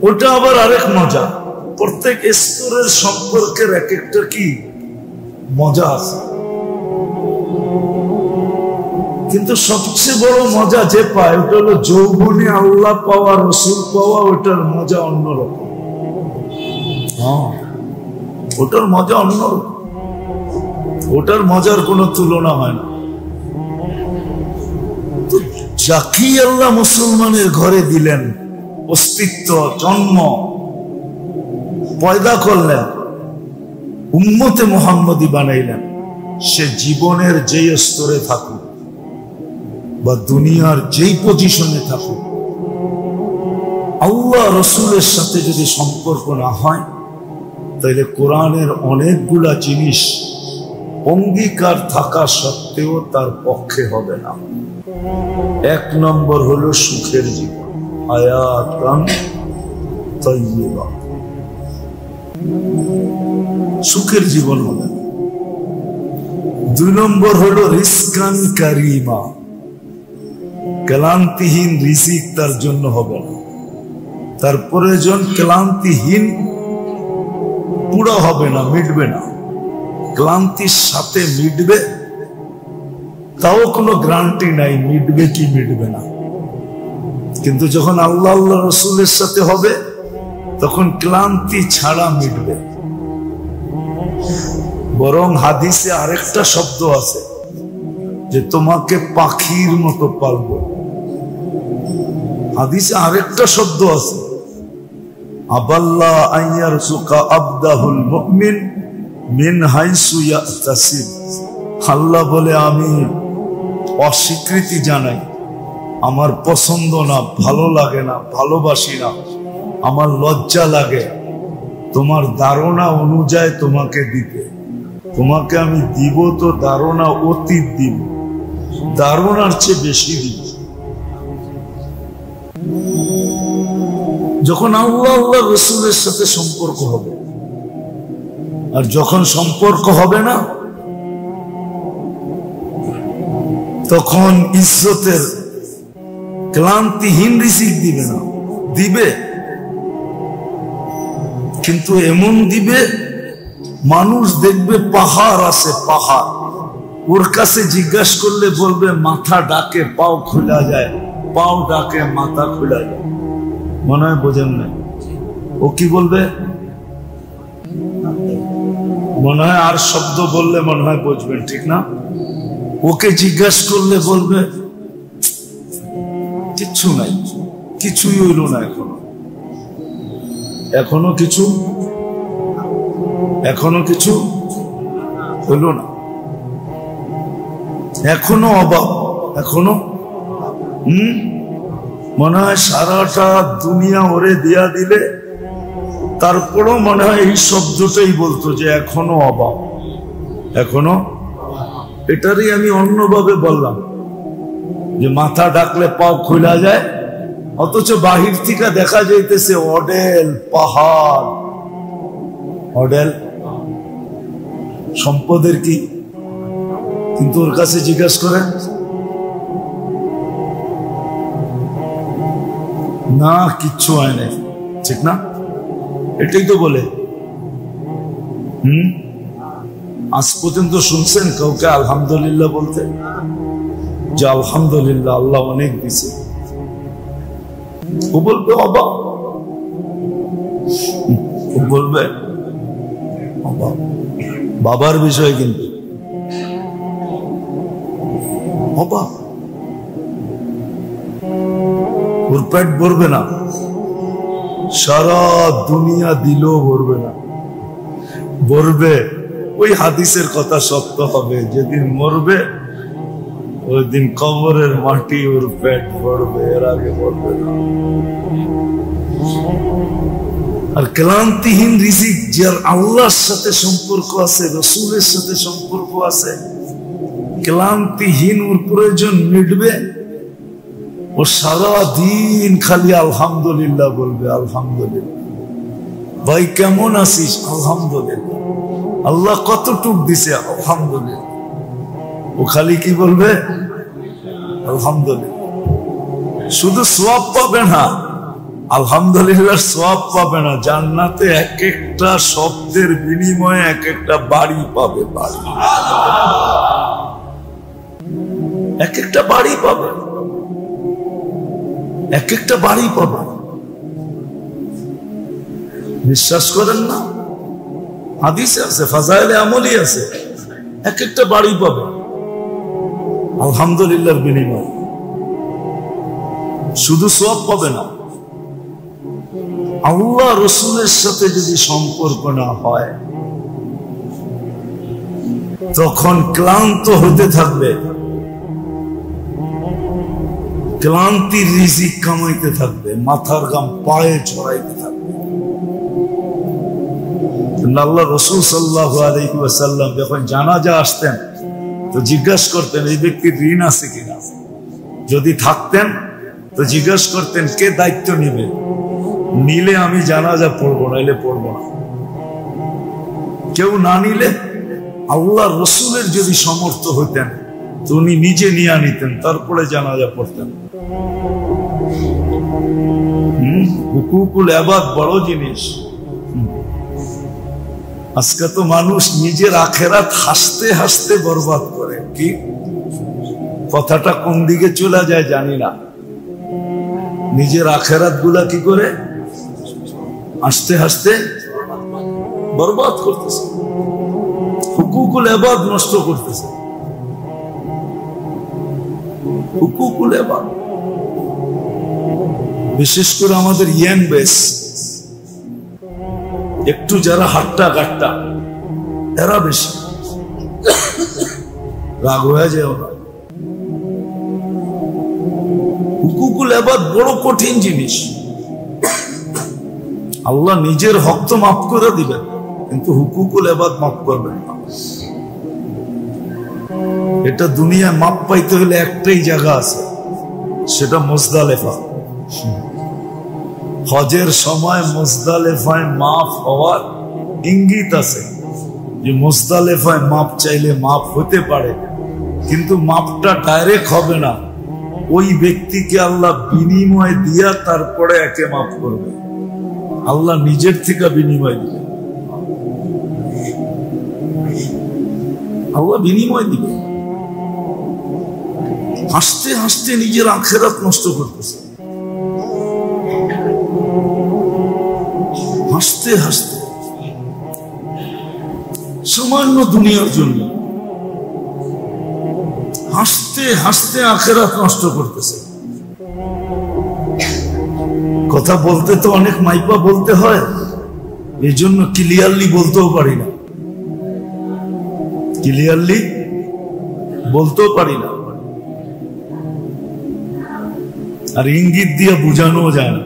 ওটা আবার আরেক মজা। প্রত্যেক স্তরের সম্পর্কের এক একটা কি মজা আছে, কিন্তু সবচেয়ে বড় মজা যে পায় ওটা হলো যৌবনে আল্লাহ পাওয়া, রসুল পাওয়া। ওটার মজা অন্যরকম। ওটার মজা অন্যরকম, ওটার মজার কোনো তুলনা হয় না। তো যাকেই আল্লাহ মুসলমানের ঘরে দিলেন, অস্তিত্ব, জন্ম, পয়দা করলেন, উম্মতে মুহাম্মদী বানাইলেন, সে জীবনের যেই স্তরে থাকুক বা দুনিয়ার যেই পজিশনে থাকুক, আল্লাহ রসুলের সাথে যদি সম্পর্ক না হয় তাহলে কোরআনের অনেকগুলা জিনিস অঙ্গীকার থাকা সত্ত্বেও তার পক্ষে হবে না। এক নম্বর হলো সুখের জীবন, হায়াতান তাইয়্যিবা। সুখের জীবন হবে। দুই নম্বর হলো রিজকান কারিমা, ক্লান্তিহীন রিজিক তার জন্য হবে না। তার প্রয়োজন ক্লান্তিহীন পুরো হবে না, মিটবে না। ক্লান্তির সাথে মিটবে, তাও কোনো গ্যারান্টি নাই মিটবে কি মিটবে না। কিন্তু যখন আল্লাহ আল্লাহ রসুলের সাথে হবে তখন ক্লান্তি ছাড়া মিটবে। বরং হাদিসে আরেকটা শব্দ আছে যে তোমাকে পাখির মতো পালবো। হাদিসে আরেকটা শব্দ আছে, আবাল্লাহ আইয়ারযুকা আবদাহুল মুমিন মিন হাইসু ইয়াতাসিব। আল্লাহ বলে আমি অস্বীকৃতি জানাই, আমার পছন্দ না, ভালো লাগে না, ভালোবাসি না, আমার লজ্জা লাগে তোমার ধারণা অনুযায়ী তোমাকে দিতে। তোমাকে আমি দিব তো ধারণা অতীত দিব, ধারণার চেয়ে বেশি দিব। যখন আল্লাহ আল্লাহ রসুলের সাথে সম্পর্ক হবে, আর যখন সম্পর্ক হবে না তখন ইজ্জতের ক্লান্তিহীন রিজিক দিবে না। দিবে, কিন্তু এমন দিবে মানুষ দেখবে পাহাড় আছে, পাহাড়, ওর কাছে জিজ্ঞাসা করলে বলবে মাথা ডাকে পাও খোলা যায়, পাও ডাকে মাথা খোলা যায়। মনে হয় বোঝেন না? ও কি বলবে? মনে হয় আর শব্দ বললে মনে হয় বুঝবেন, ঠিক না? ওকে জিজ্ঞাসা করলে বলবে কিচ্ছু নাই, কিছুই হইল না, এখনো কিছু হইল না, এখনো অভাব, এখনো মনে হয় সারাটা দুনিয়া ওরে দিয়া দিলে তারপরও মনে হয় এই শব্দটাই বলতো যে এখনো অভাব, এখনো। এটারই আমি অন্যভাবে বললাম যে মাথা ডাকলে পাও খোলা যায়, অথচ বাহির থেকে দেখা যাইতেছে অডেল পাহাড়, অডেল সম্পদের কি, কিন্তু ওর কাছে জিজ্ঞাসা করেন না, কিচ্ছু হয় না, ঠিক না? এটাই তো বলে। আজ পর্যন্ত শুনছেন কাউকে আলহামদুলিল্লাহ বলতে, যে আলহামদুলিল্লাহ আল্লাহ অনেক দিছে? ও বলবে অবাক, ও বলবে অবাক। বাবার বিষয় কিন্তু অবাক, ওর পেট ভরবে না, সারা দুনিয়া দিলেও ভরবে না। ভরবে, ওই হাদিসের কথা সত্য হবে, যেদিন মরবে ওই দিন কবরের মাটি ওর পেট ভরবে, এর আগে ভরবে না। আর ক্লান্তিহীন রিজিক যার আল্লাহর সাথে সম্পর্ক আছে, রসুলের সাথে সম্পর্ক আছে, ক্লান্তিহীন ওর প্রয়োজন মিটবে, ও সারা দিন খালি আলহামদুলিল্লাহ বলবে, আলহামদুলিল্লাহ। ভাই কেমন আছিস? আলহামদুলিল্লাহ। আল্লাহ কতটুক দিছে? আলহামদুলিল্লাহ। ও খালি কি বলবে? আলহামদুলিল্লাহ। শুধু সওয়াব পাবে না, আলহামদুলিল্লাহ সওয়াব পাবে না, জান্নাতে এক একটা শব্দের বিনিময়ে এক একটা বাড়ি পাবে, বাড়ি, এক একটা বাড়ি পাবে, এক একটা বাড়ি পাবে। বিশ্বাস করেন না? হাদিসে আছে, ফাজাইলে আমলি আছে, এক একটা বাড়ি পাবে আলহামদুলিল্লাহর বিনিময়ে। শুধু সওয়াব পাবে না, আল্লাহ রসুলের সাথে যদি সম্পর্ক না হয় তখন ক্লান্ত হতে থাকবে, ক্লান্তির রিজিক কামাইতে থাকবে, মাথার গাম পায়ে ছড়াইতে থাকবে। আল্লাহ রসুল সাল্লাল্লাহু আলাইহি ওয়াসাল্লাম যখন জানাজা আসতেন তো জিজ্ঞাসা করতেন এই ব্যক্তির ঋণ আছে কিনা। যদি থাকতেন তো জিজ্ঞাসা করতেন কে দায়িত্ব নিবে, নিলে আমি জানাজা পড়বো, নাইলে পড়বো না। কেউ না নিলে আল্লাহ রসুলের যদি সমর্থ হইতেন তো উনি নিজে নিয়ে নিতেন, তারপরে জানাজা পড়তেন। হুকুকুল ইবাদ বড় জিনিস। আজকে তো মানুষ নিজের আখেরাত হাসতে হাসতে বরবাদ করে। কি কথাটা কোন দিকে চলে যায় জানি না। নিজের আখেরাত গুলা কি করে হাসতে হাসতে বরবাদ করতেছে, হুকুকুল ইবাদ নষ্ট করতেছে। হুকুকুল ইবাদ বিশেষ করে আমাদের ইয়াং বেস, একটু যারা হাট্টা গাট্টা এরা বেশি রাগ হয়ে যায় ওরা। হুকুকুল ইবাদ বড় কঠিন জিনিস। আল্লাহ নিজের হক তো মাফ করে দিবেন, কিন্তু হুকুকুল ইবাদ মাফ করবেন না। এটা দুনিয়া মাপ পাইতে হলে একটাই জায়গা আছে, সেটা মুজদালিফা। হজের সময় মুজদালিফায় মাফ হওয়ার ইঙ্গিত আছে যে মুজদালিফায় মাপ চাইলে মাপ হতে পারে, কিন্তু মাপটা ডাইরেক্ট হবে না। ওই ব্যক্তিকে আল্লাহ বিনিময় দিয়া তারপরে একে মাফ করবে। আল্লাহ নিজের থেকে বিনিময় দিবে, আল্লাহ বিনিময় দিবে। হাসতে হাসতে নিজের আখেরাত নষ্ট করতেছে, হাসতে হাসতে সামান্য দুনিয়ার জন্য হাসতে হাসতে আখেরাত নষ্ট করতেছে। কথা বলতে তো অনেক মাইপা বলতে হয়, এই জন্য ক্লিয়ারলি বলতেও পারি না, ক্লিয়ারলি বলতেও পারি না, আর ইঙ্গিত দিয়ে বুঝানো যায় না।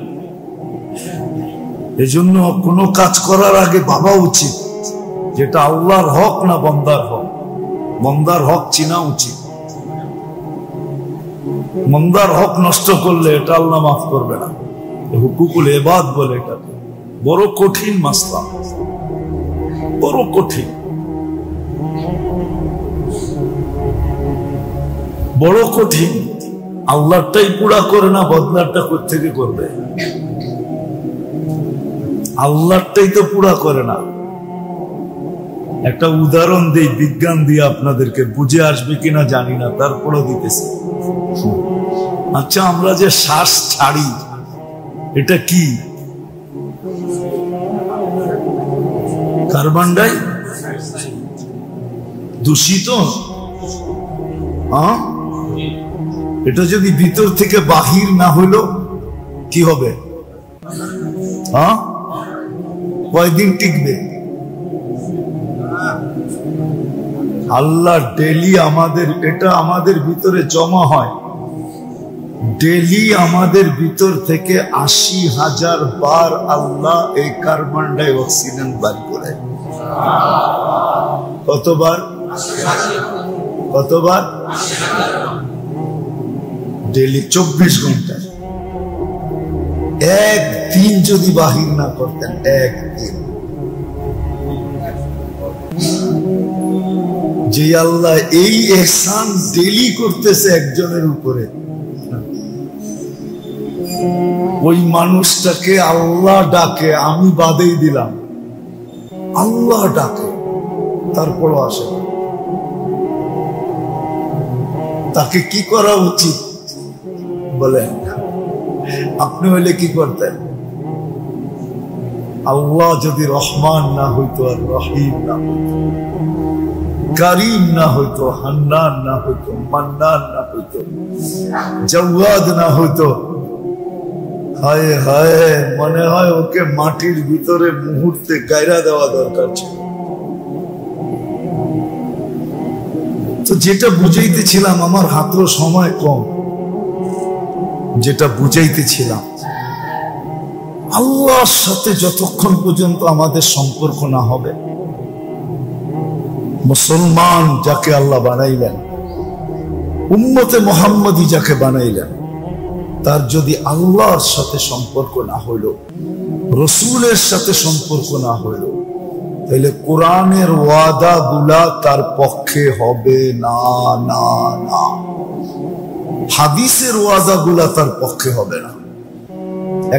এজন্য কোনো কাজ করার আগে ভাবা উচিত যেটা আল্লাহর হক না বন্দার হক। বন্দার হক চিনা উচিত। বন্দার হক নষ্ট করলে এটা আল্লাহ মাফ করবে না। হুকুকুল ইবাদ বলে এটাকে। বড় কঠিন মাসলা, বড় কঠিন, বড় কঠিন। আল্লাহটাই পুরা করে না, বদলাটা কোত্থেকে করবে? আল্লাহটাই তো পুরা করে না। একটা উদাহরণ দিই বিজ্ঞান দিয়ে আপনাদেরকে, বুঝে আসবে কিনা জানি না, তারপরে দিতেছি। আচ্ছা, আমরা যে শ্বাস ছাড়ি এটা কি? কার্বন ডাই দূষিত। এটা যদি ভিতর থেকে বাহির না হইল কি হবে? কয়দিন টিকবে? আল্লাহ ডেলি আমাদের, এটা আমাদের ভিতরে জমা হয়, ডেলি আমাদের ভিতর থেকে ৮০,০০০ বার আল্লাহ এই কার্বন ডাই অক্সিজেন বার করে। কতবার? কতবার? ডেলি ২৪ ঘন্টায়। একদিন যদি বাহির না করতেন, একদিন, যে আল্লাহ এই ইহসান ডেলি করতেছে একজনের উপরে, ওই মানুষটাকে আল্লাহ ডাকে, আমি বাদেই দিলাম, আল্লাহ ডাকে, তারপরও আসে। তাকে কি করা উচিত বলেন? আপনি হইলে কি করতেন? আল্লাহ যদি রহমান না হইতো, আর রহিম না হইতো, কারিম না হইতো, হান্নান না হইতো, মান্নান না হইতো, জাওয়াদ না হইতো, হায় হায়, মনে হয় ওকে মাটির ভিতরে মুহূর্তে গায়রা দেওয়া দরকার ছিল। তো যেটা বুঝাইতেছিলাম, আমার হাতেও সময় কম, যেটা বুঝাইতেছিলাম, আল্লাহর সাথে যতক্ষণ পর্যন্ত আমাদের সম্পর্ক না হবে, মুসলমান যাকে আল্লাহ বানাইলেন, উম্মতে মুহাম্মদী যাকে বানাইলেন, তার যদি আল্লাহর সাথে সম্পর্ক না হইল, রসুলের সাথে সম্পর্ক না হইল, তাহলে কোরআনের ওয়াদা গুলা তার পক্ষে হবে না, না না। হাদিসের ওয়াদা গুলা তার পক্ষে হবে না।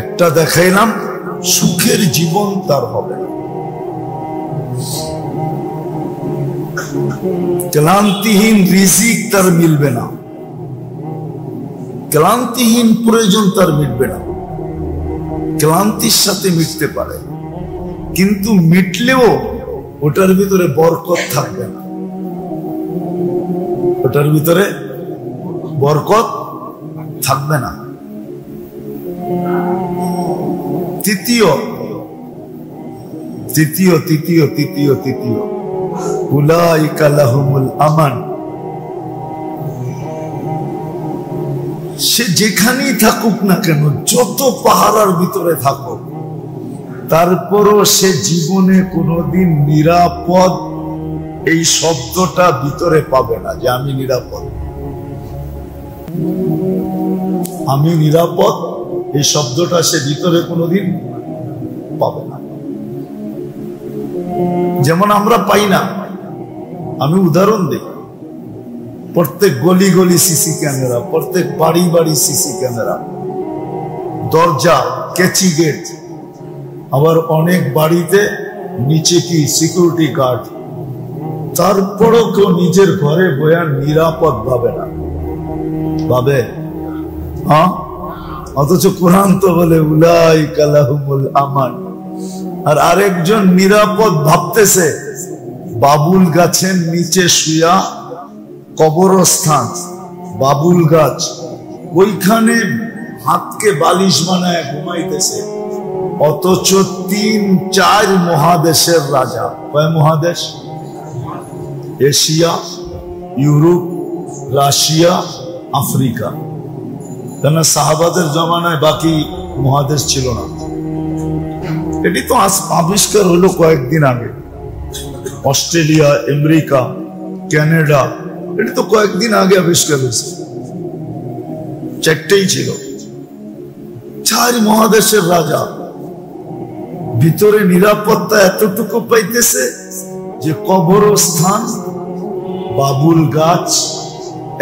একটা দেখাইলাম, সুখের জীবন তার হবে না, ক্লান্তিহীন রিজিক তার মিলবে না, ক্লান্তিহীন প্রয়োজন তার মিটবে না। ক্লান্তির সাথে মিটতে পারে, কিন্তু মিটলেও ওটার ভিতরে বরকত থাকবে না, ওটার ভিতরে বরকত থাকবে না। তৃতীয় তৃতীয় তৃতীয় তৃতীয় তৃতীয় উলাইকা লাহুমুল আমান। সে যেখানেই থাকুক না কেন, যত পাহারার ভিতরে থাকুক, তারপরও সে জীবনে কোনোদিন নিরাপদ এই শব্দটা ভিতরে পাবে না, যে আমি নিরাপদ, আমি নিরাপদ এই শব্দটা সে ভিতরে কোনোদিন পাবে না। যেমন আমরা পাই না, আমি উদাহরণ দিই, প্রত্যেক গলি গলি সিসি ক্যামেরা, প্রত্যেক বাড়ি বাড়ি সিসি ক্যামেরা, দরজা কেচি গেট, আবার অনেক বাড়িতে নিচে কি সিকিউরিটি গার্ড। তারপরও কেউ নিজের ঘরে বয়া নিরাপদ ভাবে না, ভাবে? হ্যাঁ, অথচ কোরআন তো বলে উলাইকা লাহুমুল আমান। আর আরেকজন নিরাপদ ভাবতেছে বাবুল গাছের নিচে শুয়া, কবরস্থান বাবুল গাছ, ওইখানে হাতকে বালিশ বানায় ঘুমাইতেছে, অথচ 3-4 মহাদেশের রাজা। কয় মহাদেশ? Asia, Europe, Russia, Africa. কেন? সাহাবাদের জমানায় বাকি মহাদেশ ছিল না। এটি তো আবিষ্কার হলো কয়েকদিন আগে। অস্ট্রেলিয়া, আমেরিকা, কানাডা, এটি তো কয়েকদিন আগে আবিষ্কার হয়েছে। 4টেই ছিল, 4 মহাদেশের রাজা। ভিতরে নিরাপত্তা এতটুকু পাইতেছে যে কবরস্থান, বাবুল গাছ,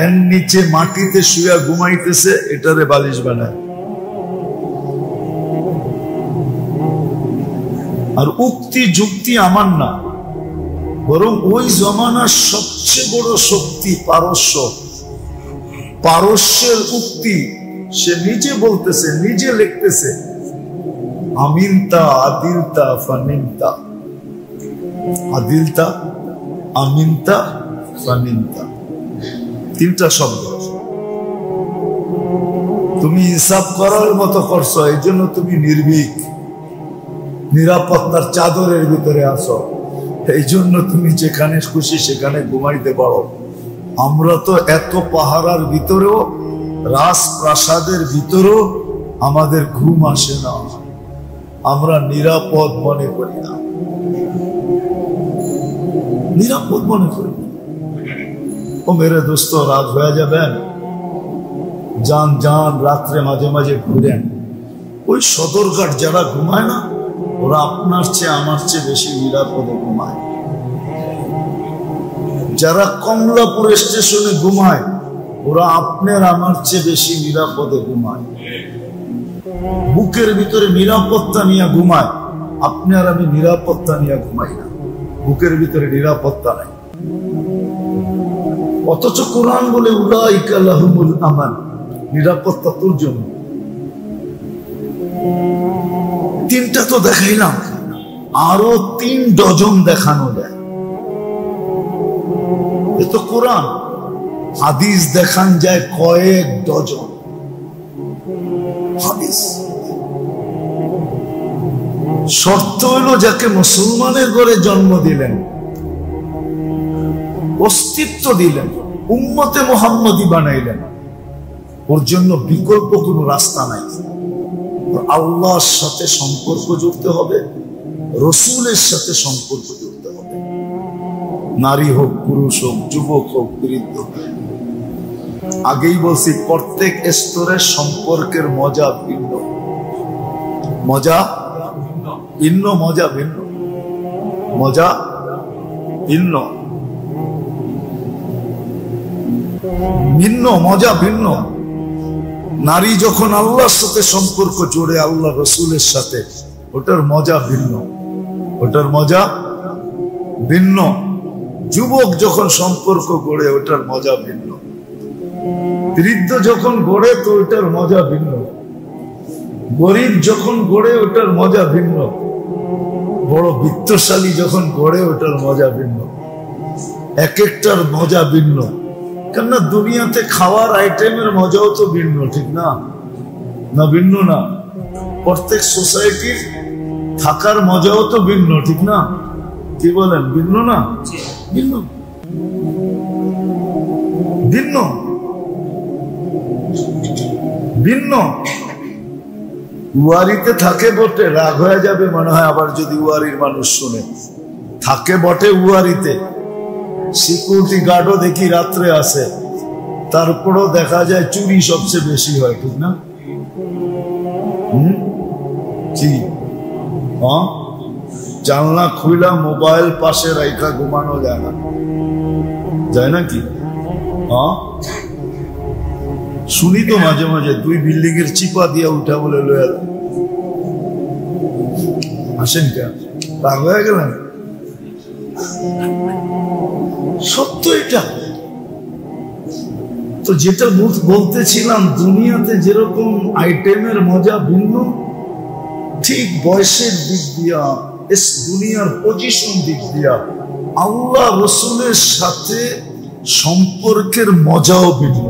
এর নিচে মাটিতে শুয়া ঘুমাইতেছে, এটারে বালিশ বানায়। আর উক্তি যুক্তি আমার না, বরং ওই জমানার সবচেয়ে বড় শক্তি পারস্য, পারস্যের উক্তি সে নিজে বলতেছে, নিজে লিখতেছে, আমিনতা আদিলতা ফানিনতা, আদিলতা আমিনতা ফানিনতা, 3টা শব্দ। তুমি হিসাব করার মতো করছো, এই জন্য তুমি নির্ভীক, নিরাপত্তার চাদরের ভিতরে আসো, এই জন্য তুমি যেখানে খুশি সেখানে ঘুমাইতে পারো। আমরা তো এত পাহারার ভিতরেও, রাজপ্রাসাদের ভিতরেও আমাদের ঘুম আসে না, আমরা নিরাপদ মনে করি না, নিরাপদ মনে করি না। ও মেরে দোস্ত, রাত হয়ে যাবেন, যান যান, রাত্রে মাঝে মাঝে ঘুরেন। ওই সদরঘাট যারা ঘুমায় না, ওরা আপনার চেয়ে আমার চেয়ে বেশি নিরাপদে ঘুমায়। যারা কমলাপুর স্টেশনে ঘুমায়, ওরা আপনার আমার চেয়ে বেশি নিরাপদে ঘুমায়। বুকের ভিতরে নিরাপত্তা নিয়ে ঘুমায়, আপনি আর আমি নিরাপত্তা নিয়ে ঘুমাই না, বুকের ভিতরে নিরাপত্তা নাই। অথচ কোরআন বলে উলাইকা লাহুমুল আমান, নিরাপত্তা তোর জন্য। 3টা তো দেখাইলাম, আরো 3 ডজন দেখানো যায়। এ তো কোরআন। হাদিস দেখান যায় কয়েক ডজন হাদিস। শর্ত হলো যাকে মুসলমানের ঘরে জন্ম দিলেন, অস্তিত্ব দিলেন, উম্মতে মুহাম্মদী বানাইলেন, ওর জন্য বিকল্প কোন রাস্তা নাই। আল্লাহর সাথে সম্পর্ক জুড়তে হবে, রসুলের সাথে সম্পর্ক জুড়তে হবে। নারী হোক, পুরুষ হোক, যুবক হোক, বৃদ্ধ হোক। আগেই বলছি, প্রত্যেক স্তরের সম্পর্কের মজা ভিন্ন, মজা ভিন্ন, মজা ভিন্ন। মজা ভিন্ন, ভিন্ন মজা ভিন্ন। নারী যখন আল্লাহর সাথে সম্পর্ক জোড়ে, আল্লাহ রসুলের সাথে, ওটার মজা ভিন্ন, ওটার মজা ভিন্ন। যুবক যখন সম্পর্ক গড়ে, ওটার মজা ভিন্ন। বৃদ্ধ যখন গড়ে, তো ওটার মজা ভিন্ন। গরিব যখন গড়ে, ওটার মজা ভিন্ন। বড় বিত্তশালী যখন গড়ে, ওটার মজা ভিন্ন। এক একটার মজা ভিন্ন। কেননা দুনিয়াতে খাওয়ার আইটেমের মজাও তো ভিন্ন, ঠিক না? না ভিন্ন না? প্রত্যেক সোসাইটির থাকার মজাও তো ভিন্ন, ঠিক না? কি বলেন, ভিন্ন না? ভিন্ন ভিন্ন ভিন্ন। উয়ারিতে থাকে বটে, রাগ হয়ে যাবে মনে হয় আবার যদি উয়ারির মানুষ শুনে। থাকে বটে উয়ারিতে, সিকিউরিটি গার্ডও দেখি রাত্রে আসে, তারপরও দেখা যায় চুরি সবচেয়ে বেশি হয়, ঠিক না? কি জানলা খুইলা মোবাইল পাশে রাইখা ঘুমানো যায় না, যায় নাকি? শুনি তো মাঝে মাঝে 2 বিল্ডিং এর চিপা দিয়া উঠা বলে লয়া আসেন, কেন রাগ হয়ে গেলেন? সত্য এটা তো। যেটা বলতেছিলাম, দুনিয়াতে যেরকম আইটেমের মজা ভিন্ন, ঠিক বয়সের দিক দিয়া, দুনিয়ার পজিশন দিক দিয়া আল্লাহ রসুলের সাথে সম্পর্কের মজাও ভিন্ন,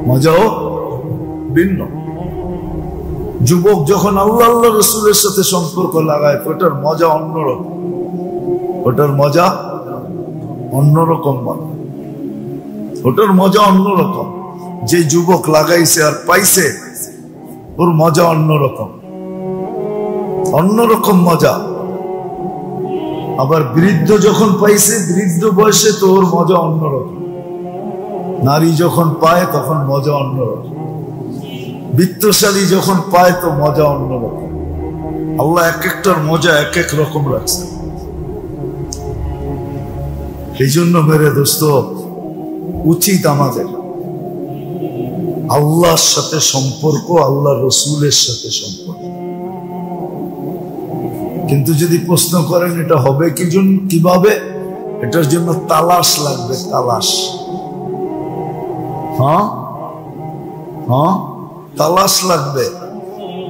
মজাও ভিন্ন। যুবক যখন আল্লাহ রসুলের সাথে সম্পর্ক লাগায়, ওটার মজা অন্যরকম, ওটার মজা অন্যরকম, ওটার মজা অন্যরকম। যে যুবক লাগাইছে আর পাইছে, ওর মজা অন্যরকম, অন্যরকম মজা। আবার বৃদ্ধ যখন পাইছে, বৃদ্ধ বয়সে, তো ওর মজা অন্যরকম। নারী যখন পায়, তখন মজা অন্যরকম। বিত্তশালী যখন পায়, তো মজা অন্যরকম। আল্লাহ এক একটার মজা এক এক রকম রাখছে। এই জন্য মেরে দোস্ত, উচিত আমাদের আল্লাহর সাথে সম্পর্ক, আল্লাহ রসুলের সাথে সম্পর্ক। কিন্তু যদি প্রশ্ন করেন এটা হবে কিভাবে, এটার জন্য তালাশ লাগবে, তালাশ। তালাশ লাগবে,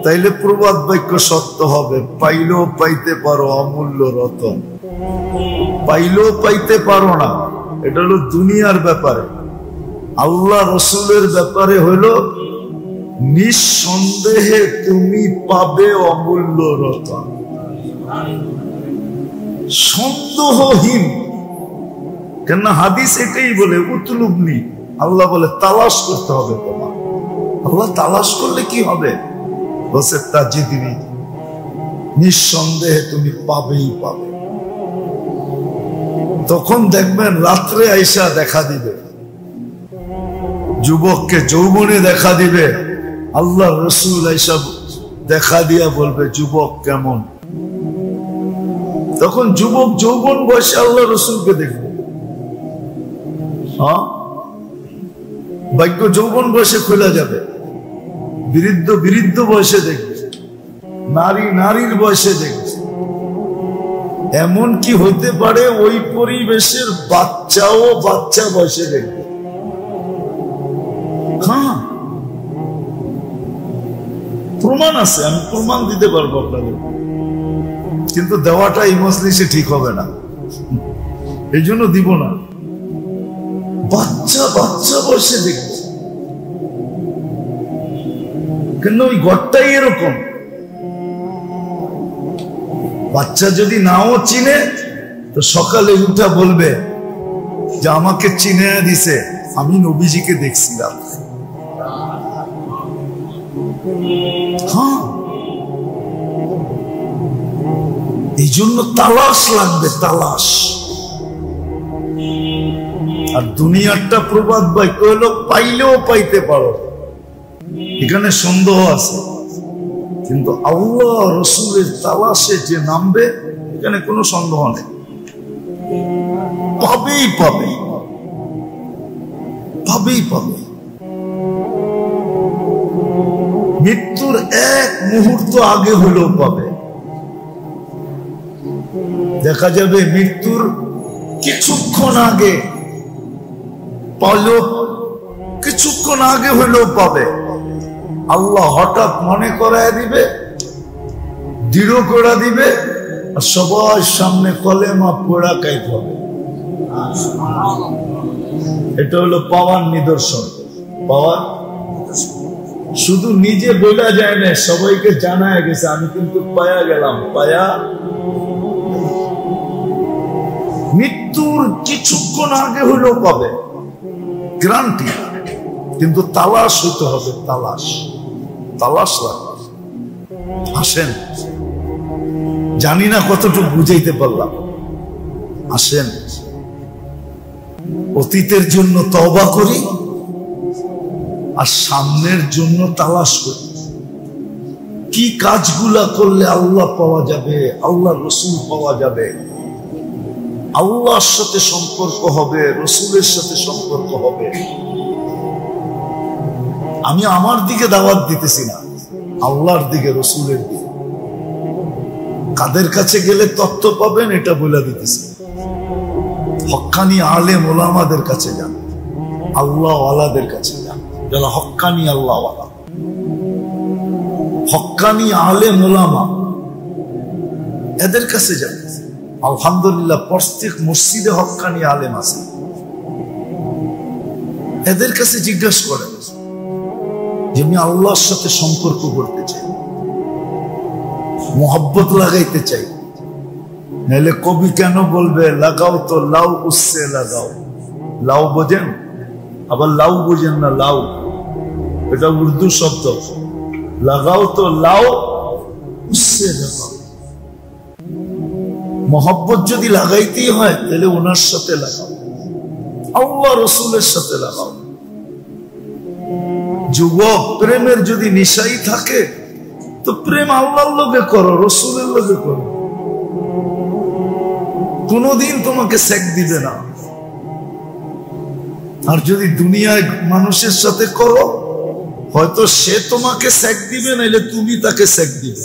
তাইলে প্রবাদ বাক্য সত্য হবে। পাইলেও পাইতে পারো অমূল্য রতন, পাইলেও পাইতে পারো না, এটা হলো দুনিয়ার ব্যাপারে। আল্লাহ রসুলের ব্যাপারে হলো নিঃসন্দেহে তুমি পাবে অমূল্য রতন, সন্দেহহীন। কেননা হাদিস এটাই বলে, উতলুবনি, আল্লাহ বলে তালাশ করতে হবে তোমার। আল্লাহ তালাশ করলে কি হবে? বসে তাজিদিনী, নিঃসন্দেহে তুমি পাবেই পাবে। তখন দেখবেন রাত্রে আইসা দেখা দিবে, যুবককে যৌবনে দেখা দিবে। আল্লাহ রসুল আইসা দেখা দিয়া বলবে, যুবক কেমন? তখন যুবক যৌবন বয়সে আল্লাহ রসুলকে দেখবে। ভাগ্য যৌবন বয়সে খোলা যাবে, বৃদ্ধ বৃদ্ধ বয়সে দেখবে, নারী নারীর বয়সে দেখবে। এমন কি হইতে পারে ওই পরিবেশের বাচ্চাও বাচ্চা বয়সে দেখবে। হ্যাঁ, প্রমাণ আছে, আমি প্রমাণ দিতে পারবো আপনাদের, কিন্তু দেওয়াটা এই মজলিসে ঠিক হবে না, এই জন্য দিব না। বাচ্চা বাচ্চা বয়সে দেখবে, কেন ওই ঘরটাই এরকম। বাচ্চা যদি নাও চিনে, তো সকালে উঠা বলবে যে আমাকে চিনে দিছে, আমি নবীজিকে দেখছিলাম। হ্যাঁ, এই জন্য তালাশ লাগবে, তালাশ। আর দুনিয়ারটা প্রবাদ বাক্য হলো পাইলেও পাইতে পারো, এখানে সন্দেহ আছে। কিন্তু আল্লাহ রসুলের তালাশে যে নামবে, এখানে কোনো সন্দেহ নেই, পাবেই পাবে, পাবেই পাবে। মৃত্যুর এক মুহূর্ত আগে হলেও পাবে। দেখা যাবে মৃত্যুর কিছুক্ষণ আগে পালো, কিছুক্ষণ আগে হলেও পাবে। আল্লাহ হঠাৎ মনে করায় দিবে, দৃঢ় করে দিবে, আর সবার সামনে কলেমা পড়া কাইতে হবে। এটা হলো পাওয়ার নিদর্শন। পাওয়ার শুধু নিজে বলা যায় না, সবাইকে জানায় গেছে আমি কিন্তু পায়া গেলাম। পায়া মৃত্যুর কিছুক্ষণ আগে হলেও পাবে, গ্যারান্টি। কিন্তু তালাশ হইতে হবে, তালাশ, তালাশ রাখবে। আসেন, জানি না কতটুকু বুঝাইতে পারলাম। আসেন, অতীতের জন্য তওবা করি আর সামনের জন্য তালাশ করি। কি কাজগুলা করলে আল্লাহ পাওয়া যাবে, আল্লাহ রসুল পাওয়া যাবে, আল্লাহর সাথে সম্পর্ক হবে, রসুলের সাথে সম্পর্ক হবে। আমি আমার দিকে দাওয়াত দিতেছি না, আল্লাহর দিকে, রসুলের দিকে। কাদের কাছে গেলে তত্ত্ব পাবেন এটা বলে দিতেছি। হক্কানি আলেম ওলামাদের কাছে যান, আল্লাহ ওয়ালাদের কাছে যান, যারা হক্কানি আল্লাহ ওয়ালা, হক্কানি আলেম ওলামা, এদের কাছে যান। আলহামদুলিল্লাহ প্রত্যেক মসজিদে হক্কানি আলেম আছে। এদের কাছে জিজ্ঞাসা করেন যে আমি আল্লাহর সাথে সম্পর্ক করতে চাই, মোহাব্বত লাগাইতে চাই। নাহলে কবি কেন বলবে লাগাও তো লাউ উসসে লাগাও। লাউ বোঝেন? আবার লাউ বোঝেন না, লাউ এটা উর্দু শব্দ। লাগাও তো লাউ উসসে লাগাও। মোহাব্বত যদি লাগাইতেই হয় তাহলে ওনার সাথে লাগাও, আল্লাহ রসুলের সাথে লাগাও। যুবক, প্রেমের যদি নিশাই থাকে তো প্রেম আল্লাহর লগে করো, রসুলের লগে করো। কোনদিন তোমাকে সেক দিবে না। আর যদি দুনিয়ায় মানুষের সাথে করো, হয়তো সে তোমাকে সেক দিবে, নাইলে তুমি তাকে সেক দিবে।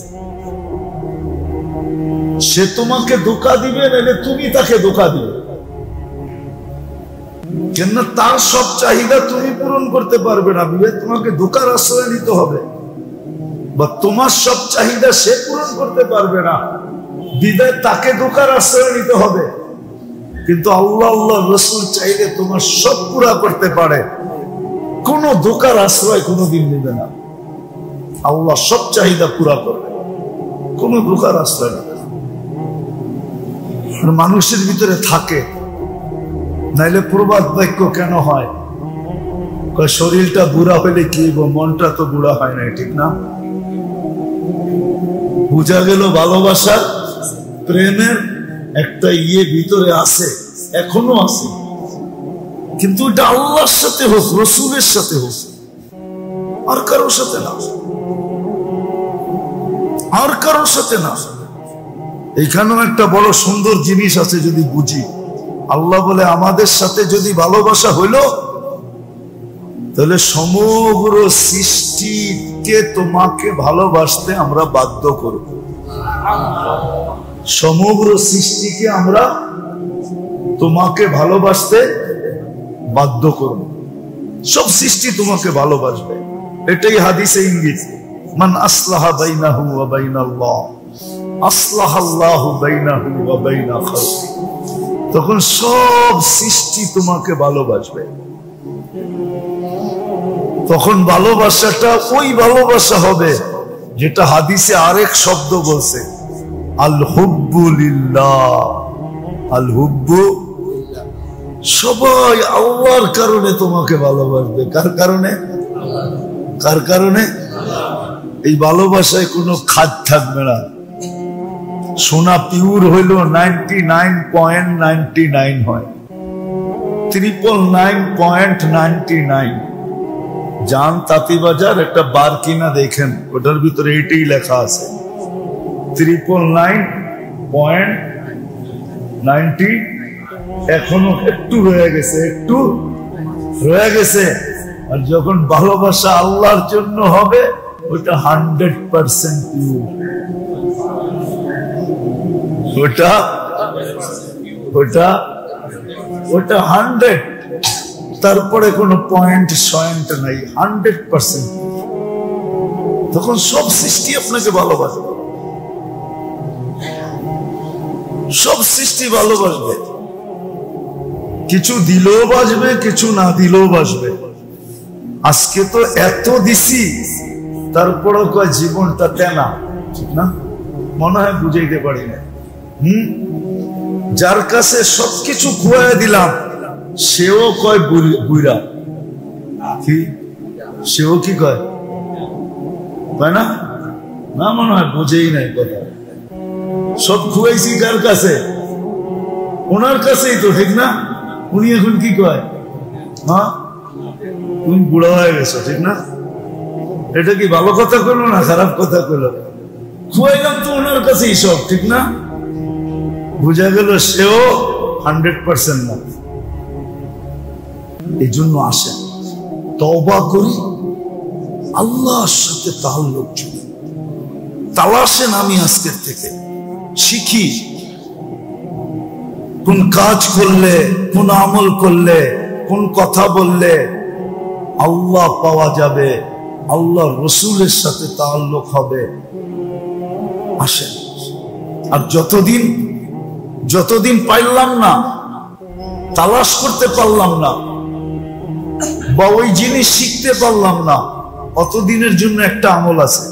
সে তোমাকে ধোঁকা দিবে, নাইলে তুমি তাকে ধোঁকা দিবে। কেন তার সব চাহিদা তুমি পূরণ করতে পারবে না, তোমাকে ধোঁকার আশ্রয় নিতে হবে। বা তোমার সব চাহিদা সে পূরণ করতে পারবে না, বিদায় তাকে ধোঁকার আশ্রয় নিতে হবে। কিন্তু আল্লাহ আল্লাহ রসুল চাইলে তোমার সব পুরা করতে পারে, কোন ধোঁকার আশ্রয় কোনোদিন নেবে না। আল্লাহ সব চাহিদা পুরা করবে, কোন ধোঁকার আশ্রয় নেবে না। মানুষের ভিতরে থাকে, নাইলে প্রবাদ বাক্য কেন হয়? শরীরটা বুড়া হলে কি, মনটা তো বুড়া হয় না, ঠিক না? বুঝা গেল ভালোবাসার, প্রেমের একটা ভিতরে আছে, এখনো আছে। কিন্তু এটা আল্লাহর সাথে হোক, রসুলের সাথে হোক, আর কারোর সাথে না, আর কারোর সাথে না। এইখানেও একটা বড় সুন্দর জিনিস আছে যদি বুঝি। আল্লাহ বলে আমাদের সাথে যদি ভালোবাসা হইলো তাহলে সমগ্র সৃষ্টিকে তোমাকে ভালোবাসতে আমরা বাধ্য করব। সমগ্র সৃষ্টিকে আমরা তোমাকে ভালোবাসতে বাধ্য করব। সব সৃষ্টি তোমাকে ভালোবাসবে, এটাই হাদিসে ইঙ্গিত। মান আসলাহা বাইনাহু ওয়া বাইনাল্লাহ আসলাহাল্লাহু বাইনাহু ওয়া বাইনা খালকি। তখন সব সৃষ্টি তোমাকে ভালোবাসবে। তখন ভালোবাসাটা ওই ভালোবাসা হবে যেটা হাদিসে আরেক শব্দ বলছে, আল হুব্বু লিল্লাহ। আল হুব্বু, সবাই আল্লাহর কারণে তোমাকে ভালোবাসবে। কার কারণে? কার কারণে? এই ভালোবাসায় কোনো খাদ থাকবে না। সোনা পিওর হইল 99.99 হয়, 999.99। যান তাঁতিবাজার একটা বার কিনা দেখেন, ওটার ভিতরে এটাই লেখা আছে 999 0.90, এখনো একটু রয়ে গেছে। আর যখন ভালোবাসা আল্লাহর জন্য হবে ওটা 100% পিওর, ওটা 100, তারপরে কোনো পয়েন্ট নাই, 100%। তখন সব সৃষ্টি আপনাকে ভালোবাসবে, সব সৃষ্টি ভালোবাসবে, কিছু দিলেও বাসবে, কিছু না দিলেও বাসবে। আজকে তো এত দিছি, তারপরে কয় জীবনটা তেনা, ঠিক না? মনে হয় বুঝাইতে পারি না। যার কাছে সবকিছু খুয়াই দিলাম সেও কয় বুইরা, কি সেও কি কয় না? না, মনে হয় বুঝেই নাই কথা। সব খুয়াইছি কার কাছে? ওনার কাছেই তো, ঠিক না? উনি এখন কি কয়? হ্যাঁ, তুমি বুড়া হয়ে গেছো, ঠিক না? এটা কি ভালো কথা কইলো না খারাপ কথা কইলো? খুয়াইলাম তো ওনার কাছেই সব, ঠিক না? বুঝা গেল সেও 100% না। এই জন্য আসেন, তওবা করি, আল্লাহর সাথে তাআল্লুক জুড়ি, তালাশেন। আমি আজকের থেকে শিখি কোন কাজ করলে, কোন আমল করলে, কোন কথা বললে আল্লাহ পাওয়া যাবে, আল্লাহ রসুলের সাথে তাআল্লুক হবে। আসেন। আর যতদিন পাইলাম না, তালাশ করতে পারলাম না, বা ওই জিনিস শিখতে পারলাম না, অতদিনের জন্য একটা আমল আছে,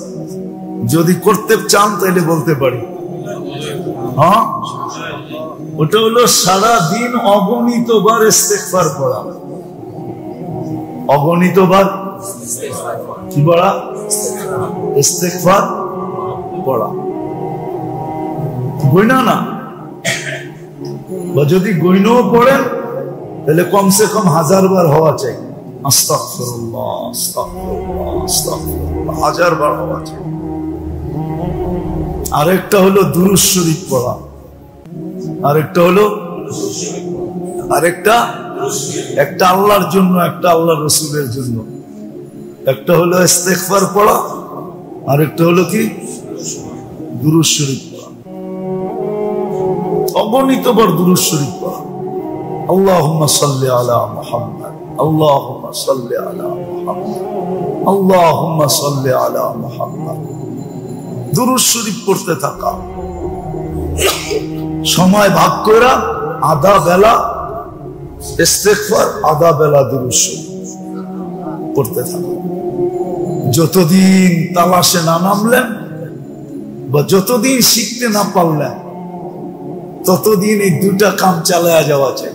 যদি করতে চান তাহলে বলতে পারি। হ্যাঁ, ওটা হলো সারাদিন অগণিতবার ইস্তেগফার পড়া। অগণিতবার কি পড়া? ইস্তেগফার পড়া। গইনা না, বা যদি গইনাও পড়েন তাহলে কমসে কম 1000 বার হওয়া চাই। আস্তাগফিরুল্লাহ, আস্তাগফিরুল্লাহ, আস্তাগফিরুল্লাহ, 1000 বার হওয়া চাই। আরেকটা হলো দুরূদ শরীফ পড়া, আরেকটা একটা আল্লাহর জন্য, একটা আল্লাহর রাসূলের জন্য। একটা হলো ইস্তেগফার পড়া, আরেকটা হলো কি দুরূদ শরীফ পড়া। অগণিতবার দুরূদ শরীফ পড়া। আল্লাহুম্মা সাল্লি আলা মুহাম্মাদ, আল্লাহুম্মা সাল্লি আলা মুহাম্মাদ, আল্লাহুম্মা সাল্লি আলা মুহাম্মাদ। দুরূদ শরীফ পড়তে থাকা, সময় ভাগ করে আধা বেলা ইস্তেগফার, আধা বেলা দুরূদ শরীফ পড়তে থাকা। যতদিন তালাশে না নামলেন বা যতদিন শিখতে না পারলেন, ততদিন এই দুটা কাম চালায়া যাওয়া চাই।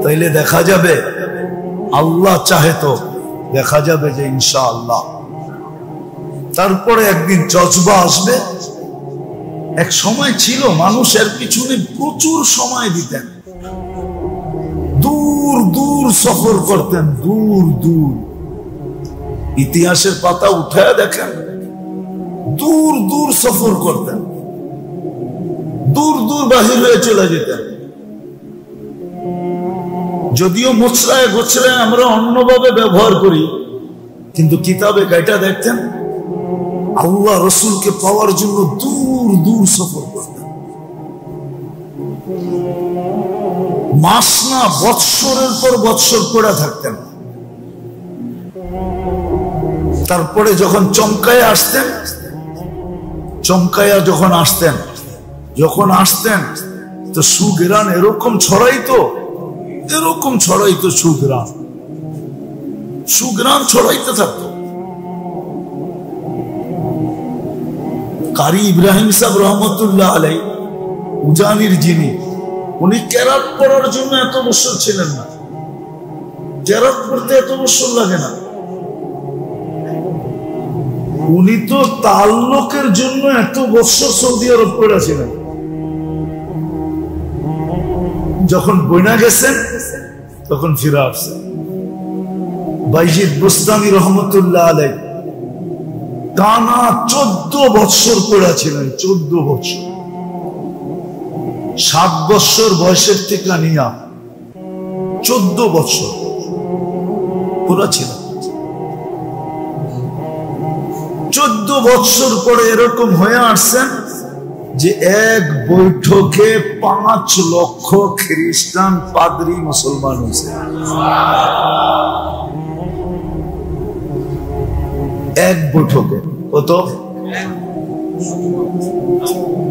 তাইলে দেখা যাবে, আল্লাহ চাহে তো দেখা যাবে যে ইনশাআল্লাহ। তারপরে একদিন জজবা আসবে। এক সময় ছিল মানুষের পিছনে প্রচুর সময় দিতেন, দূর দূর সফর করতেন, দূর দূর। ইতিহাসের পাতা উঠায় দেখেন, দূর দূর সফর করতেন, দূর দূর বাহির হয়ে চলে যেতেন। যদিও মোছরায় গোছরায় আমরা অন্যভাবে ব্যবহার করি, কিন্তু কিতাবে গাইটা দেখতেন আল্লাহ রসুলকে পাওয়ার জন্য দূর দূর সফর করতেন। মাস না, বৎসরের পর বৎসর পড়ে থাকতেন। তারপরে যখন চমকায় আসতেন, তো সুঘ্রাণ এরকম ছড়াইতো, সুঘ্রাণ ছড়াইতে থাকতো। কারি ইব্রাহিম সাহেব রহমতুল্লাহ আলাইহি, উজানির যিনি, উনি কেরাত পড়ার জন্য এত বছর ছিলেন না। কেরাত পড়তে এত বছর লাগে না। উনি তো তাল্লুকের জন্য এত বছর সৌদি আরব পড়েছিলেন। যখন বইনা গেছেন তখন ফিরে আসছেন। বাইজিদ বুস্তামি রহমতুল্লাহ আলাইহি টানা 14 বছর পড়েছিলেন, 14 বছর। 7 বছর বয়সের থেকে নিয়া 14 বছর পুরা ছিল। 14 বছর পরে এরকম হয়ে আসছেন যে এক বৈঠকে 5 লক্ষ খ্রিস্টান পাদ্রী মুসলমান হয়েছে। এক বৈঠকে কত?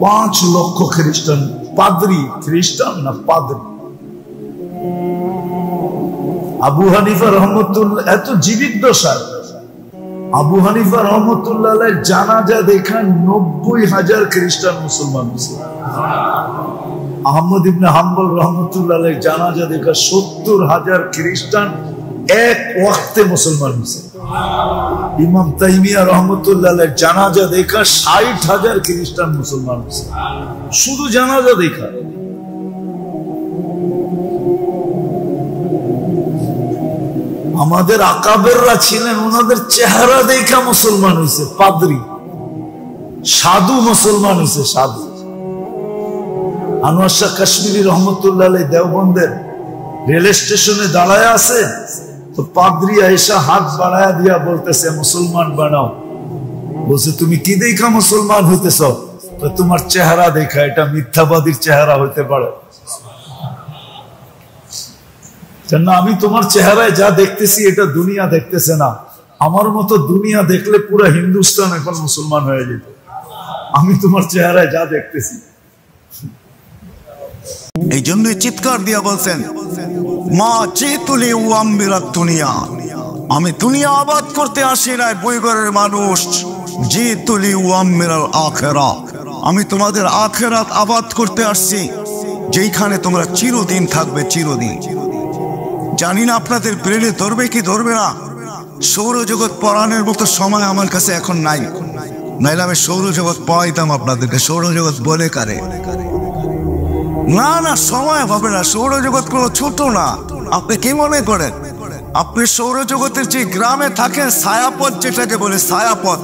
5 লক্ষ খ্রিস্টান পাদ্রী, খ্রিস্টান না পাদ্রী। আবু হানিফা রহমতুল্লাহ এত জীবিত দশায়, আবু হানিফা রহমতুল্লাহ জানাজা দেখা 90,000 খ্রিস্টান মুসলমান হয়েছে। আহমদ ইবনে হাম্বল রহমতুল্লাহ জানাজা দেখা 70,000 খ্রিস্টান এক ওয়াক্তে মুসলমান হয়েছে। ইমাম তাইমিয়া রহমতুল্লাহ জানাজা দেখা 60,000 খ্রিস্টান মুসলমান হয়েছে, শুধু জানাজা দেখা। আমাদের আকাবেররা ছিলেন, ওনাদের চেহারা দেখা মুসলমান হয়েছে, পাদ্রী সাধু মুসলমান হয়েছে, সাধু। আনোয়ার শাহ কাশ্মীরি রহমতুল্লাহ দেওবন্দের রেল স্টেশনে দাঁড়ায় আছে, তো পাদ্রী আয়েশা হাত বাড়ায়া দিয়া বলতেছে মুসলমান বানাও। বলছে তুমি কি দেখা মুসলমান হইতেছ? তো তোমার চেহারা দেখা, এটা মিথ্যাবাদীর চেহারা হইতে পারে না, আমি তোমার চেহারায় যা দেখতেছি এটা দুনিয়া দেখতেছে না। আমার মতো দুনিয়া দেখলে পুরো হিন্দুস্তান এখন মুসলমান হয়ে যেত, আমি তোমার চেহারায় যা দেখতেছি। এই জন্যই চিৎকার দিয়া বলছেন মা চেতুলি ওয়াম্বিরাত দুনিয়া, আমি দুনিয়া আবাদ করতে আসি নাই বৈগরের মানুষ। জিতুলি ওয়াম্বিরাল আখিরা, আমি তোমাদের আখিরাত আবাদ করতে আসছি, যেখানে তোমরা চিরদিন থাকবে, চিরদিন। জানি না আপনাদের ব্রেনে ধরবে কি ধরবে না। সৌরজগৎ পড়ানোর মতো সময় আমার কাছে এখন নাই, নাইলে আমি সৌরজগৎ পড়াইতাম আপনাদেরকে। সৌরজগৎ বলে কারে? না না, সময় হবে না। সৌরজগৎ কোনো ছোট না। আপনি কি মনে করেন? আপনি সৌরজগতের যে গ্রামে থাকেন, ছায়াপথ যেটাকে বলে ছায়াপথ,